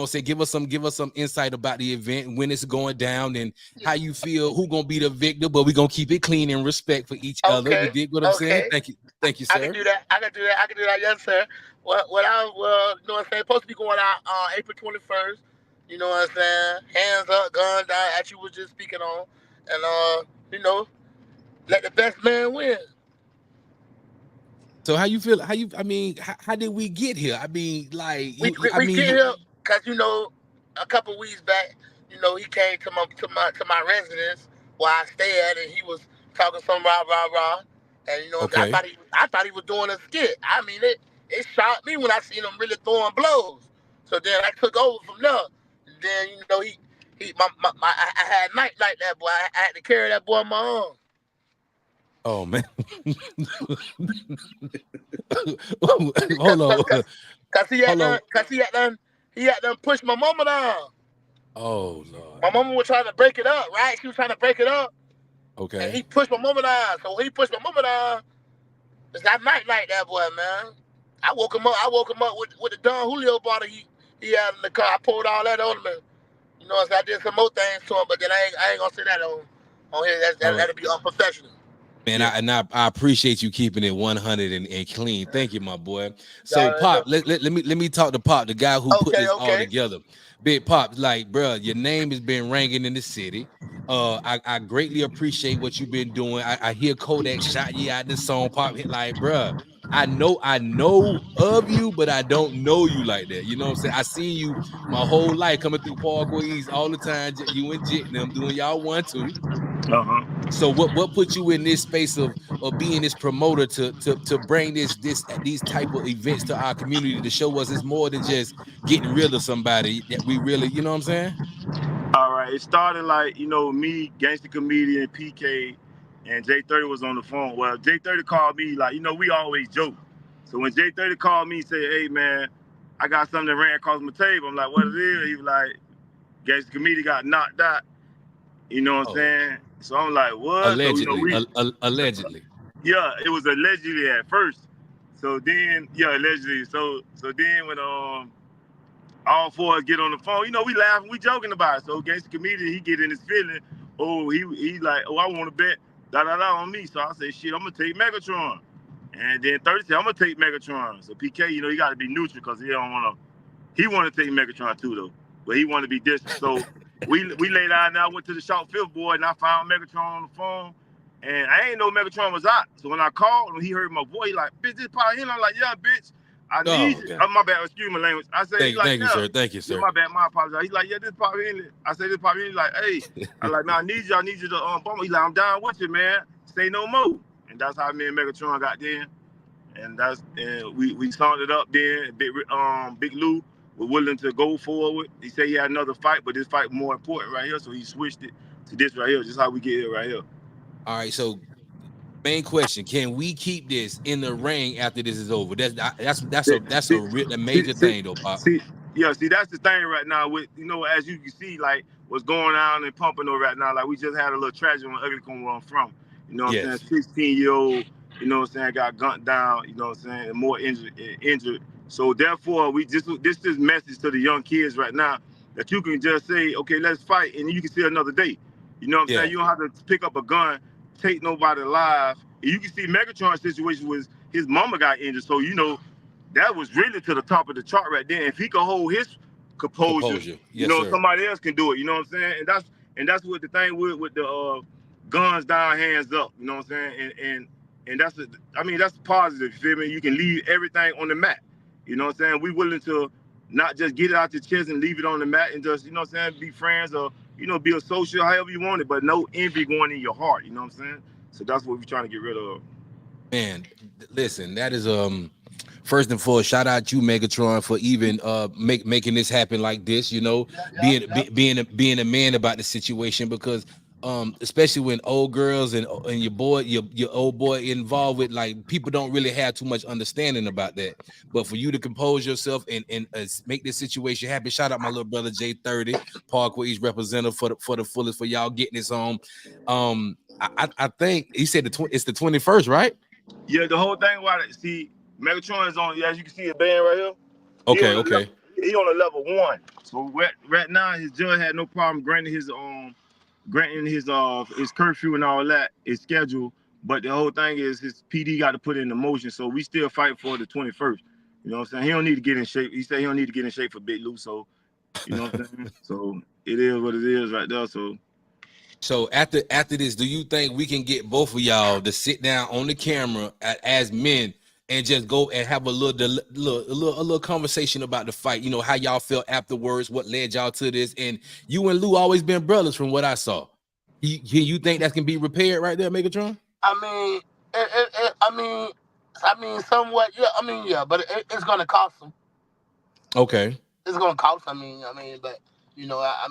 S2: Say give us some insight about the event, when it's going down, and how you feel, who gonna be the victor, but we're gonna keep it clean and respect for each other. You dig what I'm saying? Thank you, sir.
S9: I can do that, yes, sir. Supposed to be going out on April 21st. You know what I'm saying? Hands up, gun down, as you was just speaking on. And let the best man win.
S2: So how you feel? How did we get here? We
S9: get here because a couple weeks back, he came to my residence,
S10: where I stay at, and he was talking some rah. And you know,
S2: Okay.
S10: I thought he was doing a skit. I mean, it shocked me when I seen him really throwing blows. So then I took over from there. And then you know, I had night like that boy. I had to carry that boy on my arm.
S2: Oh man. Hold on.
S10: Cause he had done pushed my mama down.
S2: Oh Lord.
S10: My mama was trying to break it up, right? She was trying to break it up.
S2: Okay.
S10: And he pushed my mama down. So when he pushed my mama down, it's that night like that boy, man. I woke him up with the Don Julio bottle he had in the car. I poured all that on him. And, you know, so I did some more things to him, but then I ain't gonna say that on here. That'll be unprofessional.
S2: Man, I appreciate you keeping it 100 and clean. Thank you, my boy. So, Pop, let me talk to Pop, the guy who put this all together. Big Pop, like, bro, your name has been ringing in the city. I greatly appreciate what you've been doing. I hear Kodak shot you out this song, Pop. Like, bro, I know of you, but I don't know you like that. You know what I'm saying? I seen you my whole life coming through Parkway East all the time. You and Jit and them doing y'all 1-2. So what put you in this space of being this promoter to bring these type of events to our community to show us it's more than just getting rid of somebody that we really, you know what I'm saying?
S11: All right, it started like, you know, me, Gangsta Comedian, PK, and J30 was on the phone. Well, J30 called me, like, you know, we always joke. So when J30 called me and said, hey, man, I got something that ran across my table. I'm like, what it is? He was like, Gangsta Comedian got knocked out. You know what I'm saying? So I'm like, what?
S2: Allegedly.
S11: So, you know,
S2: allegedly.
S11: Yeah, it was allegedly at first. So then, yeah, allegedly. So then when all four get on the phone, you know, we laughing, we joking about it. So Gangsta Comedian, he get in his feeling. Oh, he like, oh, I want to bet on me. So I say, shit, I'm gonna take Megatron. And then 30 said, I'm gonna take Megatron. So PK, you know, he got to be neutral because he want to take Megatron too though, but he want to be distant. So we laid down. Now I went to the shop fifth board and I found Megatron on the phone, and I ain't know Megatron was out. So when I called him, he heard my voice. He like, bitch, this Pop Henley. I'm like, yeah, bitch. I need you. Oh, my bad. Excuse my language. I said,
S2: thank you, sir. Thank you, sir.
S11: My bad. My apologies. He's like, yeah, this Pop Henley. I said, this Pop Henley. Like, hey. I'm like, man, I need you to bump. He's like, I'm down with you, man. Say no more. And that's how me and Megatron got there. And we started up there. Big Lou was willing to go forward. He said he had another fight, but this fight more important right here, so he switched it to this right here. Just how we get here right here.
S2: All right, so main question: can we keep this in the ring after this is over? That's a major thing, though, Pop.
S11: See, that's the thing right now. With, you know, as you can see, like what's going on in Pompano right now. Like we just had a little tragedy when Ugly Corner where I'm from. You know what I'm saying? 16-year-old. You know what I'm saying? Got gunned down. You know what I'm saying? And more injured. So therefore, this is message to the young kids right now that you can just say, okay, let's fight, and you can see another day. You know what I'm saying? You don't have to pick up a gun, take nobody alive. And you can see Megatron's situation was his mama got injured, so you know that was really to the top of the chart right there. If he could hold his composure.
S2: Yes,
S11: you know,
S2: sir.
S11: somebody else can do it. You know what I'm saying? And that's what the thing with the guns down, hands up. You know what I'm saying? And that's positive. You feel me? You can leave everything on the mat. You know what I'm saying? We willing to not just get it out your chest and leave it on the mat and just, you know what I'm saying, be friends or, you know, be a social, however you want it, but no envy going in your heart. You know what I'm saying? So that's what we're trying to get rid of. Man,
S2: listen, that is first and foremost, shout out to you, Megatron, for even making this happen like this. You know, being a man about the situation, because especially when old girls and your old boy involved with, like, people don't really have too much understanding about that. But for you to compose yourself and make this situation happen, shout out my little brother J30, Parkway East representative for the fullest, for y'all getting this on. I think he said it's the 21st, right?
S11: Yeah, the whole thing about it. See, Megatron is on, as you can see, a band right here.
S2: Okay.
S11: He on a level 1. So right now, his judge had no problem granting his curfew and all that, his schedule. But the whole thing is his PD got to put it into motion. So we still fight for the 21st. You know what I'm saying? He don't need to get in shape. He said he don't need to get in shape for Big Lou. So, you know what I'm saying? So it is what it is right there.
S2: So after this, do you think we can get both of y'all to sit down on the camera as men and just go and have a little conversation about the fight? You know, how y'all felt afterwards, what led y'all to this, and you and Lou always been brothers from what I saw. You think that can be repaired right there, Megatron?
S10: I mean, somewhat. Yeah. I mean, yeah, but it's gonna cost them.
S2: Okay.
S10: It's gonna cost. But you know, I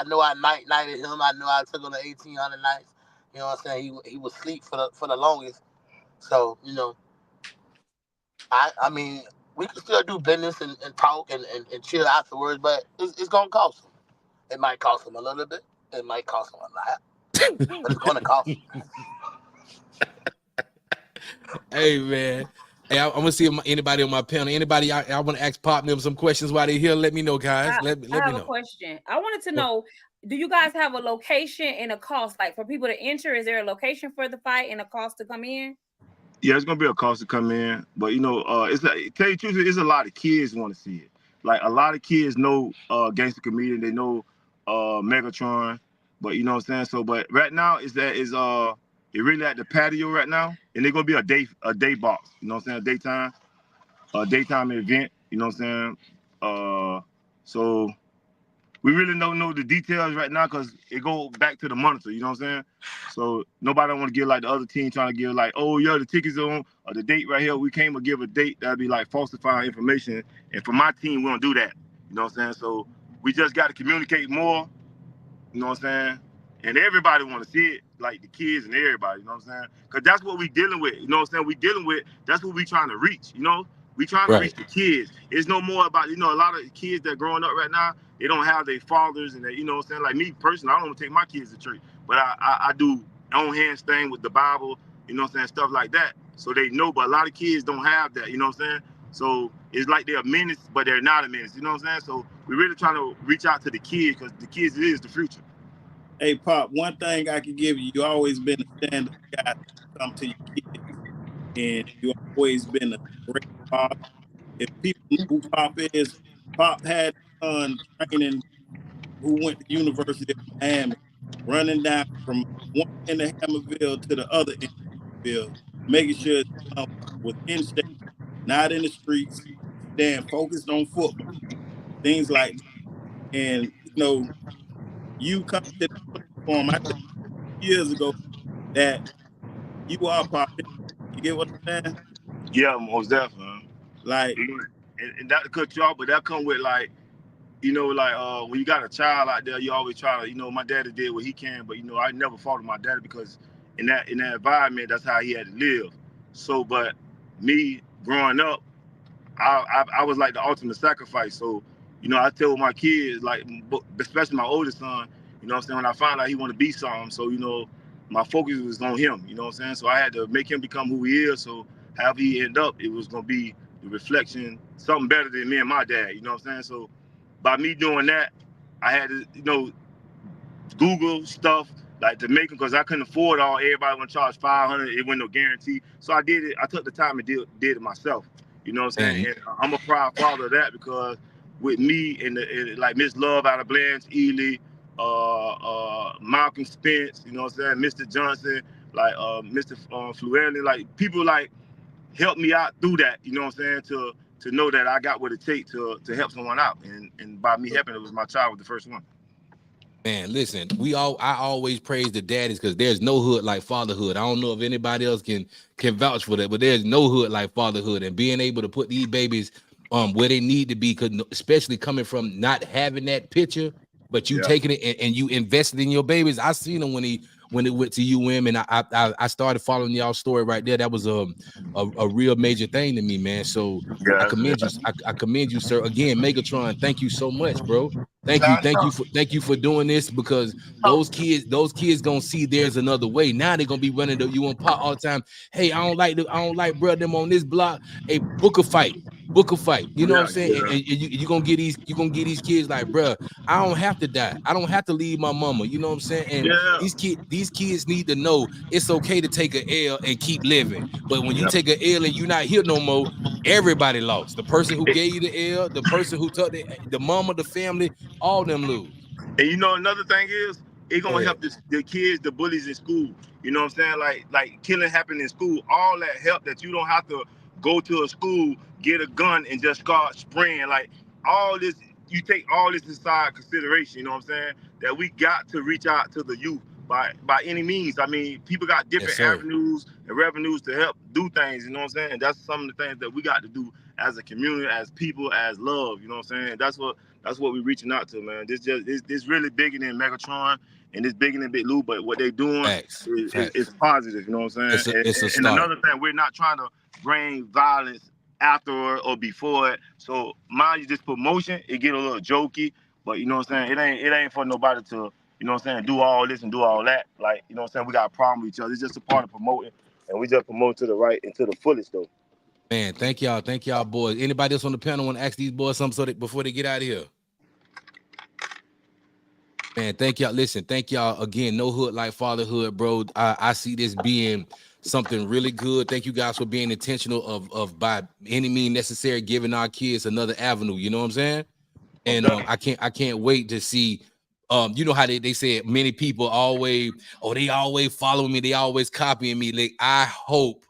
S10: know I nighted him. I know I took him to 1,800 nights. You know what I'm saying? He was asleep for the longest. So you know, I mean, we can still do business and talk and chill afterwards, but it's gonna cost him. It might cost him a little bit. It might cost him a lot, but it's gonna cost him.
S2: Hey man. Hey, I'm gonna see if anybody on my panel. Anybody I want to ask Pop them some questions while they're here. Let me know, guys. Let me
S3: I have
S2: know.
S3: a question. I wanted to know, do you guys have a location and a cost? Like for people to enter, is there a location for the fight and a cost to come in?
S11: Yeah, it's gonna be a cost to come in, but you know, it's like, tell you the truth, it's a lot of kids want to see it. Like a lot of kids know Gangster Comedian, they know Megatron, but you know what I'm saying. So, but right now it really at the patio right now, and they're gonna be a day box. You know what I'm saying? A daytime event. You know what I'm saying? So we really don't know the details right now because it go back to the monitor. You know what I'm saying? So nobody want to give like the other team trying to give like, oh yeah, the tickets on or the date right here. We came to give a date that'd be like falsifying information. And for my team, we don't do that. You know what I'm saying? So we just got to communicate more. You know what I'm saying? And everybody want to see it, like the kids and everybody. You know what I'm saying? Because that's what we dealing with. You know what I'm saying? That's what we trying to reach. You know, we trying to reach the kids. It's no more about, you know, a lot of kids that growing up right now, they don't have their fathers and they, you know what I'm saying? Like me personally, I don't want to take my kids to church, but I do on hands thing with the Bible, you know what I'm saying? Stuff like that. So they know, but a lot of kids don't have that, you know what I'm saying? So it's like they're a menace, but they're not a menace, you know what I'm saying? So we're really trying to reach out to the kids because the kids is the future.
S9: Hey, Pop, one thing I can give you, you always been a stand-up guy to come to your kids, and you always been a great father. If people know who Pop is, Pop had a son training who went to University of Miami, running down from one end of Hammerville to the other end of Hammerville, making sure his son was in shape, not in the streets, staying focused on football, things like that. And, you know, you come to the platform, I think years ago, that you are Pop. You get what I'm saying?
S11: Yeah, most definitely.
S9: Like,
S11: and not to cut you off, but that come with like, you know, like when you got a child out there, you always try to, you know, my daddy did what he can, but you know, I never fought with my daddy because in that environment, that's how he had to live. So, but me growing up, I was like the ultimate sacrifice. So, you know, I tell my kids, like, especially my oldest son, you know what I'm saying, when I found out he wanted to be something, so, you know, my focus was on him, you know what I'm saying? So I had to make him become who he is. So however he end up, it was going to be the reflection, something better than me and my dad, you know what I'm saying? So by me doing that, I had to, you know, Google stuff like to make them, because I couldn't afford all. Everybody want to charge $500. It wasn't no guarantee. So I did it. I took the time and did it myself. You know what I'm saying? And I'm a proud father of that because with me and like Miss Love out of Blanche, Ely, Malcolm Spence, you know what I'm saying? Mr. Johnson, like Mr. Fluelli, like people like help me out through that. You know what I'm saying? To know that I got what it takes to help someone out, and by me helping, it was my child was the first one.
S2: Man, listen, I always praise the daddies because there's no hood like fatherhood. I don't know if anybody else can vouch for that, but there's no hood like fatherhood, and being able to put these babies where they need to be, because especially coming from not having that picture, but you taking it and you invested in your babies. I seen them when it went to UM, and I started following y'all story right there. That was a real major thing to me, man. So I commend you. I commend you, sir. Again, Megatron, thank you so much, bro. Thank you for doing this, because those kids gonna see there's another way. Now they're gonna be running to you and Pop all the time. Hey, I don't like bro them on this block. Hey, book a fight. You know what I'm saying? And you gonna get these kids like, bro, I don't have to die. I don't have to leave my mama. You know what I'm saying? And these kids need to know it's okay to take an L and keep living. But when you take an L and you're not here no more, everybody lost. The person who gave you the L, the person who took the mama, the family, all them lose.
S11: And you know, another thing is, it's gonna help the kids, the bullies in school. You know what I'm saying? Like killing happened in school. All that help that you don't have to go to a school, get a gun, and just start spraying. Like all this you take all this inside consideration, you know what I'm saying? That we got to reach out to the youth by any means. I mean, people got different avenues and revenues to help do things, you know what I'm saying? And that's some of the things that we got to do as a community, as people, as love, you know what I'm saying? That's what we're reaching out to, man. This really bigger than Megatron and it's bigger than Big Lou, but what they're doing is positive, you know what I'm saying?
S2: It's a
S11: and
S2: start.
S11: another thing, we're not trying to bring violence after or before it. So mind you, this promotion, it get a little jokey, but you know what I'm saying? It ain't for nobody to, you know what I'm saying, do all this and do all that. Like, you know what I'm saying? We got a problem with each other. It's just a part of promoting, and we just promote to the right and to the fullest, though.
S2: Man, thank y'all, boys. Anybody else on the panel want to ask these boys something before they get out of here? Man, thank y'all. Listen, thank y'all again. No hood like fatherhood, bro. I see this being something really good. Thank you guys for being intentional of by any means necessary giving our kids another avenue. You know what I'm saying? And I can't wait to see. You know how they said many people always, they always follow me, they always copying me. Like I hope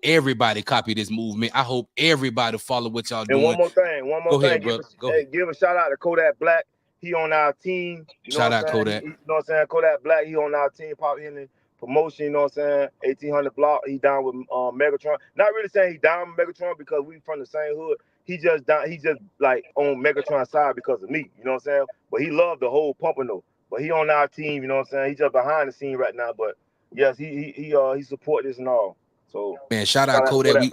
S2: everybody copy this movement. I hope everybody follow what y'all doing.
S11: And one more thing.
S2: Go ahead, bro. Go ahead.
S11: Give a shout out to Kodak Black. He on our team.
S2: Shout out Kodak.
S11: You know what I'm saying? Kodak Black, he on our team, Pop Henley promotion, you know what I'm saying? 1800 block. He down with Megatron. Not really saying he down with Megatron because we from the same hood. He just like on Megatron's side because of me, you know what I'm saying? But he loved the whole Pompano. But he on our team, you know what I'm saying? He just behind the scene right now. But yes, he support this and all. So
S2: man, shout out Kodak.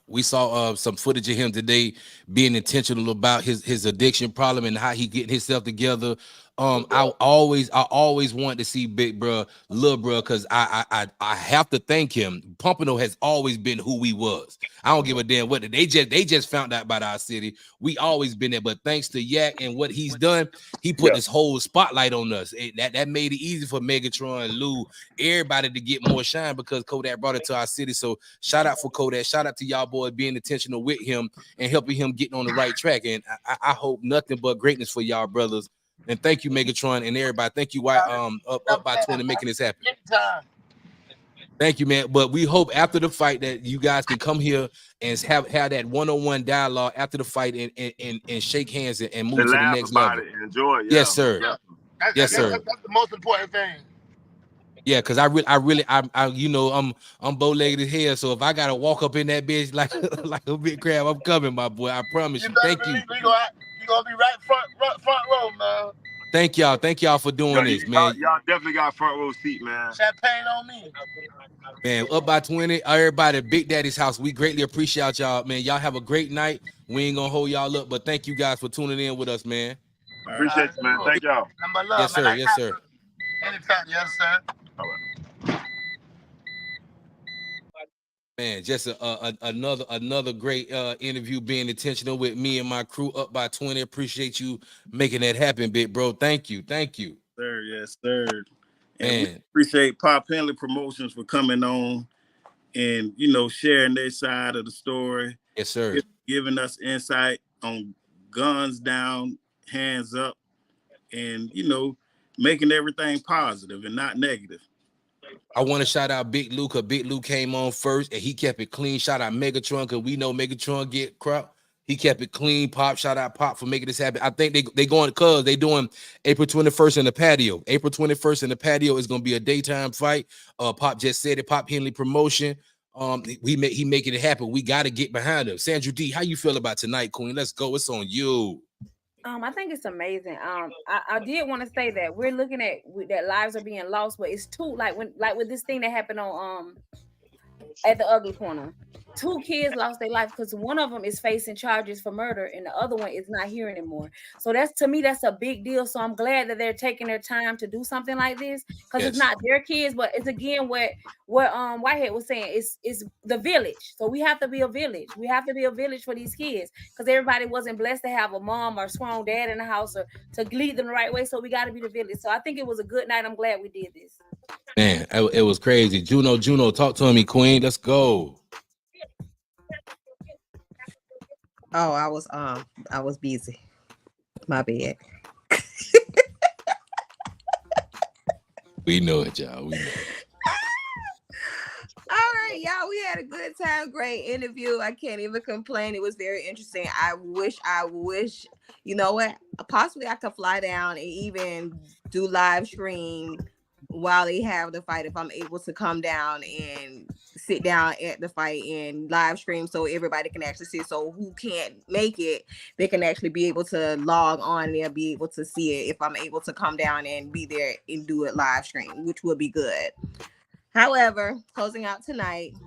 S2: We saw some footage of him today being intentional about his addiction problem and how he getting himself together. I always wanted to see Big Bro, Lil Bro, because I have to thank him. Pompano has always been who we was. I don't give a damn what they just found out about our city. We always been there, but thanks to Yak and what he's done, he put this whole spotlight on us. That made it easy for Megatron, Lou, everybody to get more shine because Kodak brought it to our city. So shout out for Kodak. Shout out to y'all boys being intentional with him and helping him getting on the right track. And I hope nothing but greatness for y'all brothers. And thank you, Megatron, and everybody. Thank you, White, up by 20, making this happen. Thank you, man. But we hope after the fight that you guys can come here and have that one-on-one dialogue after the fight and shake hands and move to the next level.
S11: Enjoy. Yeah.
S2: Yes, sir.
S10: Yeah.
S2: Yes, sir.
S10: That's the most important thing.
S2: Yeah, because I really, you know, I'm bow-legged as hell. So if I gotta walk up in that bitch like a big crab, I'm coming, my boy. I promise you. Thank you.
S10: You're gonna be right front row, man.
S2: Thank y'all for doing this, man.
S11: Y'all definitely got front row seat, man.
S10: Champagne on me.
S2: Man, up by 20, everybody at Big Daddy's house. We greatly appreciate y'all, man. Y'all have a great night. We ain't gonna hold y'all up, but thank you guys for tuning in with us, man.
S11: Appreciate you, man. Thank y'all.
S10: Number love,
S2: yes, sir.
S10: man.
S2: Yes, sir.
S10: Anytime, yes, sir.
S11: All right.
S2: Man, just another great interview, being intentional with me and my crew up by 20. Appreciate you making that happen, big bro. Thank you.
S9: Sir, yes, sir. And
S2: man,
S9: we appreciate Pop Henley Promotions for coming on and, you know, sharing their side of the story.
S2: Yes, sir.
S9: Giving us insight on guns down, hands up, and, you know, making everything positive and not negative.
S2: I want to shout out Big Lou, because Big Lou came on first and he kept it clean. Shout out Megatron, because we know Megatron get crap. He kept it clean. Pop, shout out Pop for making this happen. I think they going because they doing April 21st in the patio. April 21st in the patio is going to be a daytime fight. Pop just said it. Pop Henley Promotion. He making it happen. We got to get behind him. Sandra D, how you feel about tonight, Queen? Let's go. It's on you.
S3: I think it's amazing. I did want to say that we're looking at that lives are being lost, but it's too like with this thing that happened on at the Ugly Corner. 2 kids lost their life because one of them is facing charges for murder and the other one is not here anymore. So to me that's a big deal. So I'm glad that they're taking their time to do something like this, because it's not their kids, but it's again what Whitehead was saying. It's the village. So we have to be a village. We have to be a village for these kids, because everybody wasn't blessed to have a mom or strong dad in the house or to lead them the right way. So we got to be the village. So I think it was a good night. I'm glad we did this.
S2: Man, it was crazy. Juno, talk to me, Queen. Let's go.
S6: Oh, I was busy. My bad.
S2: We know it, y'all. We know it.
S6: All right, y'all. We had a good time. Great interview. I can't even complain. It was very interesting. I wish you know what? Possibly I could fly down and even do live stream while they have the fight if I'm able to come down and sit down at the fight and live stream so everybody can actually see it. So who can't make it, they can actually be able to log on and they'll be able to see it if I'm able to come down and be there and do it live stream, which would be good. However, closing out tonight,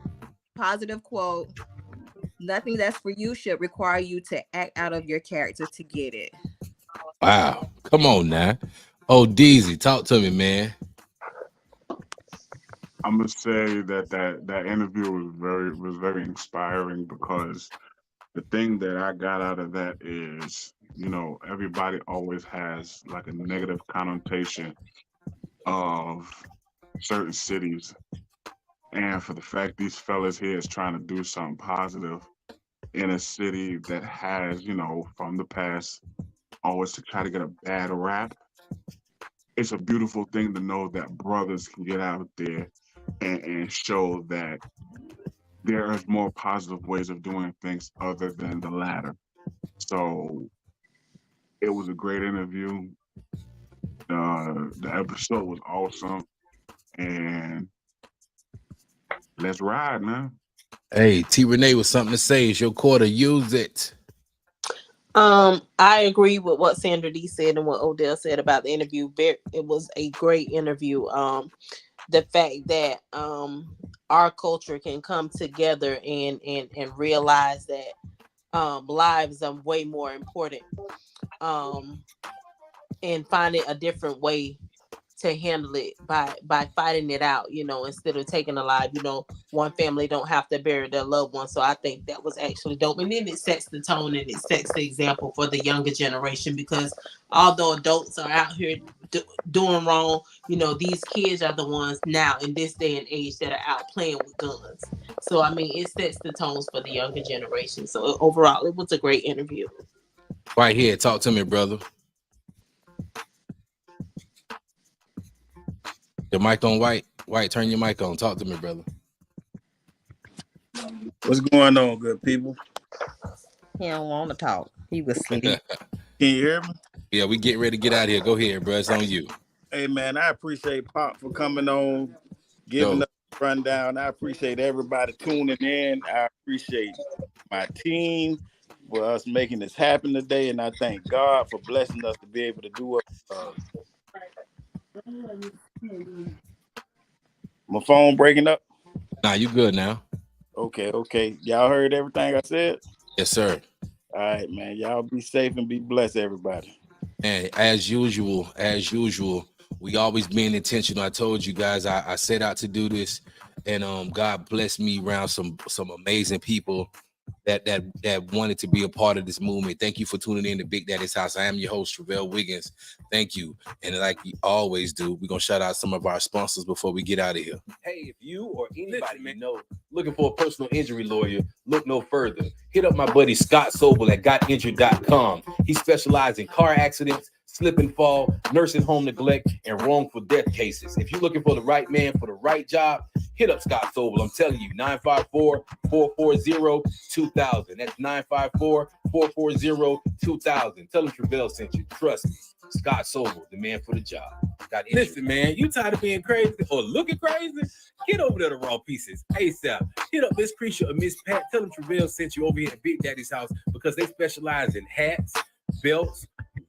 S6: positive quote: nothing that's for you should require you to act out of your character to get it.
S2: Wow. Come on now. Oh, Deezy, talk to me, man.
S4: I'm gonna say that interview was very inspiring, because the thing that I got out of that is, you know, everybody always has like a negative connotation of certain cities, and for the fact these fellas here is trying to do something positive in a city that has, you know, from the past always to try to get a bad rap. It's a beautiful thing to know that brothers can get out there and show that there is more positive ways of doing things other than the latter. So it was a great interview. The episode was awesome, and let's ride, man.
S2: Hey, T Renee with something to say. It's your quarter. Use it.
S5: I agree with what Sandra D said and what Odell said about the interview. It was a great interview. The fact that our culture can come together and realize that lives are way more important, and finding a different way to handle it by fighting it out, you know, instead of taking a life. You know, one family don't have to bury their loved one. So I think that was actually dope. And then it sets the tone and it sets the example for the younger generation, because although adults are out here doing wrong, you know, these kids are the ones now in this day and age that are out playing with guns. So, I mean, it sets the tones for the younger generation. So overall, it was a great interview.
S2: Right here. Talk to me, brother. Your mic on, White. White, turn your mic on. Talk to me, brother.
S9: What's going on, good people?
S6: He don't want to talk. He was sleep.
S9: Can you hear me?
S2: Yeah, we getting ready to get out of here. Go ahead, bro. It's on you.
S9: Hey, man, I appreciate Pop for coming on, giving us a rundown. I appreciate everybody tuning in. I appreciate my team for us making this happen today, and I thank God for blessing us to be able to do it. My phone breaking up?
S2: Nah, you good now.
S9: Okay. Y'all heard everything I said?
S2: Yes, sir.
S9: All right, man. Y'all be safe and be blessed, everybody.
S2: And as usual, we always being intentional. I told you guys I set out to do this, and God blessed me around some amazing people that wanted to be a part of this movement. Thank you for tuning in to Big Daddy's House. I am your host, Travell Wiggins. Thank you. And like we always do, we're going to shout out some of our sponsors before we get out of here.
S8: Hey, if you or anybody you know looking for a personal injury lawyer, look no further. Hit up my buddy Scott Sobel at gotinjured.com. He specializes in car accidents, slip and fall, nursing home neglect, and wrongful death cases. If you're looking for the right man for the right job, hit up Scott Sobel. I'm telling you, 954-440-2000. That's 954-440-2000. Tell him Travell sent you. Trust me. Scott Sobel, the man for the job. Listen, man, you tired of being crazy or looking crazy? Get over there to Raw Pieces ASAP. Hit up Miss Creature or Miss Pat. Tell them Travell sent you over here at Big Daddy's house, because they specialize in hats, belts,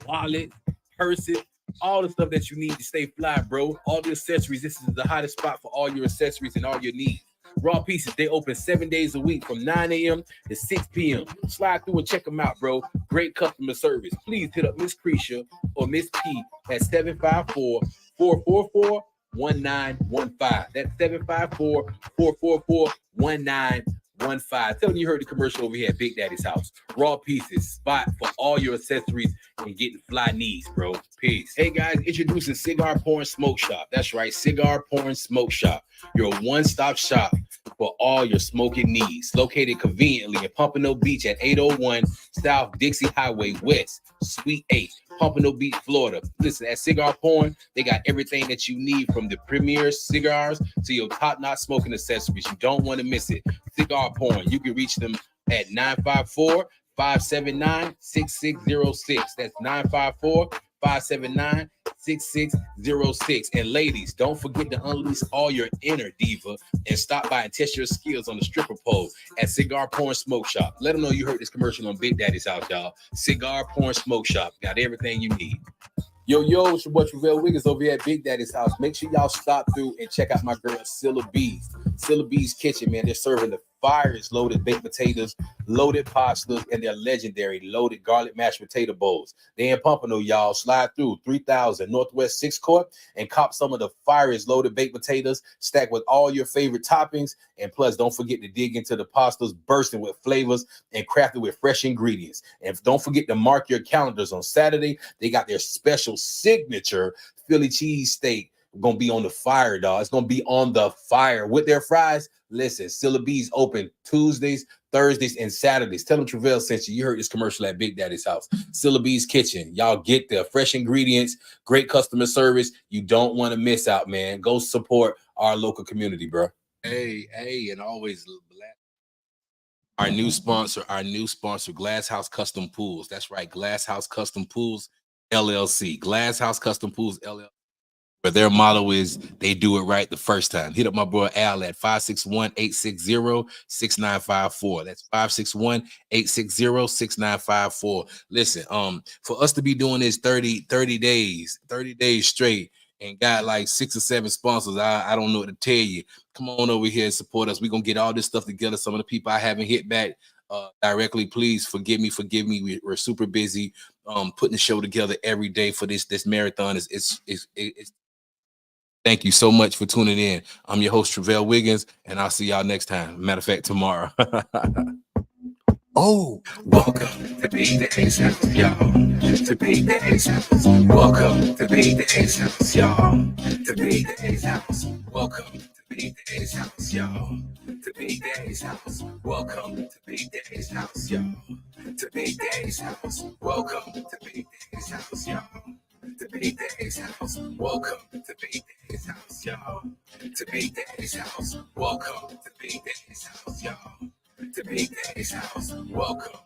S8: wallets, purses, all the stuff that you need to stay fly, bro. All the accessories. This is the hottest spot for all your accessories and all your needs. Raw Pieces, they open 7 days a week from 9 a.m. to 6 p.m. Slide through and check them out, bro. Great customer service. Please hit up Miss Creature or Miss P at 754-444-1915. That's 754-444-1915. Tell them you heard the commercial over here at Big Daddy's house. Raw Pieces, spot for all your accessories and getting fly needs, bro. Peace. Hey guys, introducing Cigar Porn Smoke Shop. That's right, Cigar Porn Smoke Shop. Your one-stop shop for all your smoking needs. Located conveniently in Pompano Beach at 801 South Dixie Highway West, Suite 8, Pompano Beach, Florida. Listen, at Cigar Porn, they got everything that you need, from the premier cigars to your top-notch smoking accessories. You don't want to miss it. Cigar Porn. You can reach them at
S2: 954-579-6606. That's 954-579-6606. And ladies, don't forget to unleash all your inner diva and stop by and test your skills on the stripper pole at Cigar Porn Smoke Shop. Let them know you heard this commercial on Big Daddy's House, y'all. Cigar Porn Smoke Shop. Got everything you need. Yo, it's your boy Travell Wiggins over here at Big Daddy's House. Make sure y'all stop through and check out my girl, Cilla Bees. Cilla Bees Kitchen, man. They're serving the fires, loaded baked potatoes, loaded pastas, and their legendary loaded garlic mashed potato bowls. They in Pompano, y'all. Slide through 3000 Northwest 6th Court and cop some of the fires, loaded baked potatoes, stacked with all your favorite toppings. And plus, don't forget to dig into the pastas bursting with flavors and crafted with fresh ingredients. And don't forget to mark your calendars on Saturday. They got their special signature Philly cheesesteak. Gonna be on the fire, dog. It's gonna be on the fire with their fries. Listen, Cilla Bees open Tuesdays, Thursdays, and Saturdays. Tell them Travell sent you. You heard this commercial at Big Daddy's House. Cilla Bees Kitchen. Y'all get the fresh ingredients, great customer service. You don't want to miss out, man. Go support our local community, bro. Hey, and always our new sponsor, Glass House Custom Pools. That's right, Glass House Custom Pools, LLC. Glass House Custom Pools, LLC. But their motto is they do it right the first time. Hit up my boy Al at 561-860-6954. That's 561-860-6954. Listen, for us to be doing this 30 days straight and got like 6 or 7 sponsors, I don't know what to tell you. Come on over here and support us. We're gonna get all this stuff together. Some of the people I haven't hit back directly, please forgive me. We're super busy putting the show together every day for this marathon. It's thank you so much for tuning in. I'm your host, Travell Wiggins, and I'll see y'all next time. Matter of fact, tomorrow. Oh, welcome to Big Daddy's House, y'all. To Big Daddy's House. Welcome to Big Daddy's House, y'all. To Big Daddy's House. Welcome to Big Daddy's House, y'all. To Big Daddy's House. Welcome to Big Daddy's House, y'all. To Big Daddy's House. Welcome to Big Daddy's House, y'all. To Big Daddy's House. Welcome to Big Daddy's House, y'all. To Big Daddy's House. Welcome to Big Daddy's House, y'all. To Big Daddy's House. Welcome.